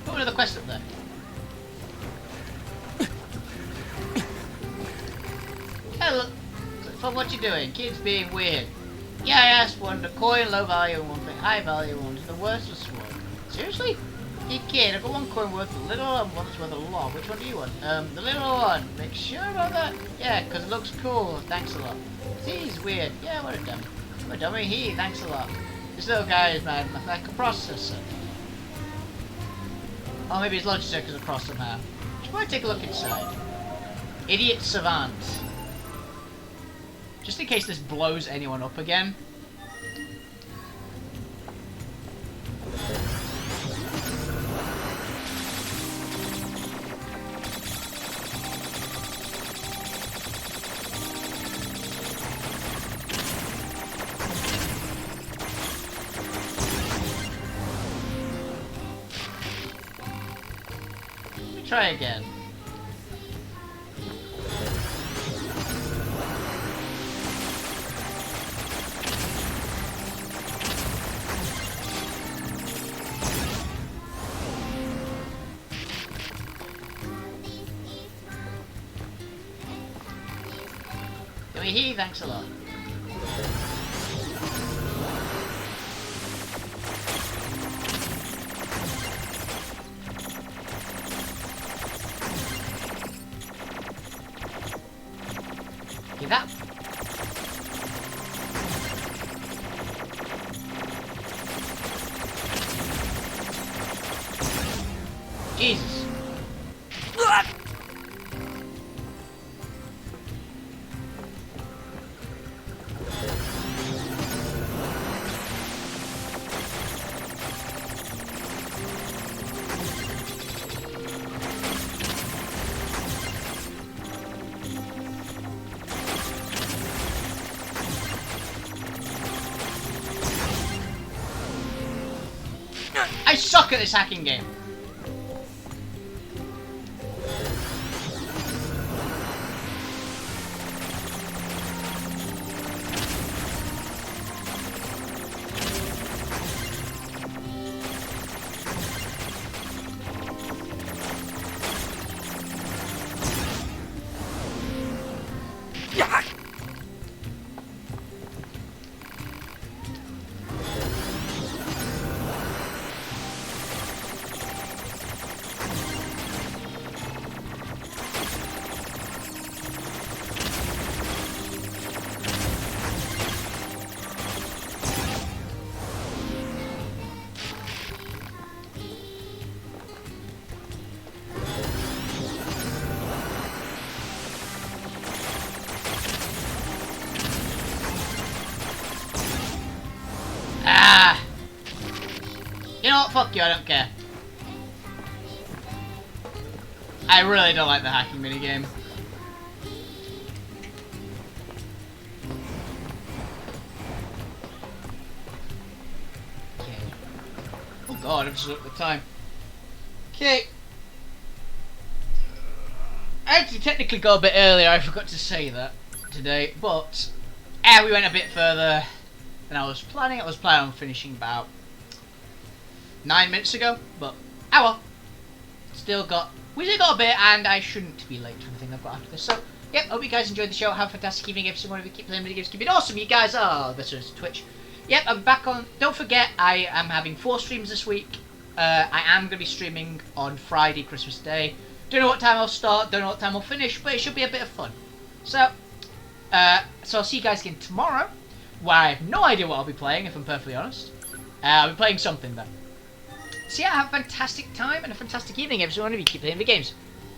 Put another quest up there. Hello. So what you doing? Kids being weird. Yeah, I asked one. A coin, low value, and one thing high value, one the worthless one. Seriously? Hey kid, I've got one coin worth a little and one that's worth a lot. Which one do you want? The little one. Make sure about that? Yeah, because it looks cool. Thanks a lot. See, he's weird. Yeah, what a dummy. What a dummy. Thanks a lot. This little guy is my mathematical processor. Oh, maybe his logic circuits are crossed somehow. Should probably take a look inside. Idiot savant. Just in case this blows anyone up again. try again. Thanks a lot. Give that. Jesus. I suck at this hacking game. You know what? Fuck you, I don't care. I really don't like the hacking minigame. Okay. Oh god, I've just looked at the time. Okay. I actually technically got a bit earlier, I forgot to say that today, but we went a bit further than I was planning. I was planning on finishing about 9 minutes ago, but well. We still got a bit, and I shouldn't be late for anything I've got after this. So, yep, hope you guys enjoyed the show. Have a fantastic evening. If someone of you keep playing video games, keep it awesome. You guys are better as Twitch. Yep, I'm back on. Don't forget, I am having 4 streams this week. I am going to be streaming on Friday, Christmas Day. Don't know what time I'll start, don't know what time I'll finish, but it should be a bit of fun. So I'll see you guys again tomorrow, where I have no idea what I'll be playing, if I'm perfectly honest. I'll be playing something, though. So yeah, have a fantastic time and a fantastic evening, everyone, if you keep playing the games.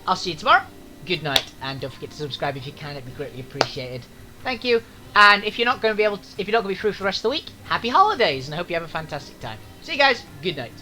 I'll see you tomorrow. Good night, and don't forget to subscribe if you can. It'd be greatly appreciated. Thank you. And if you're not going to be through for the rest of the week, happy holidays, and I hope you have a fantastic time. See you guys. Good night.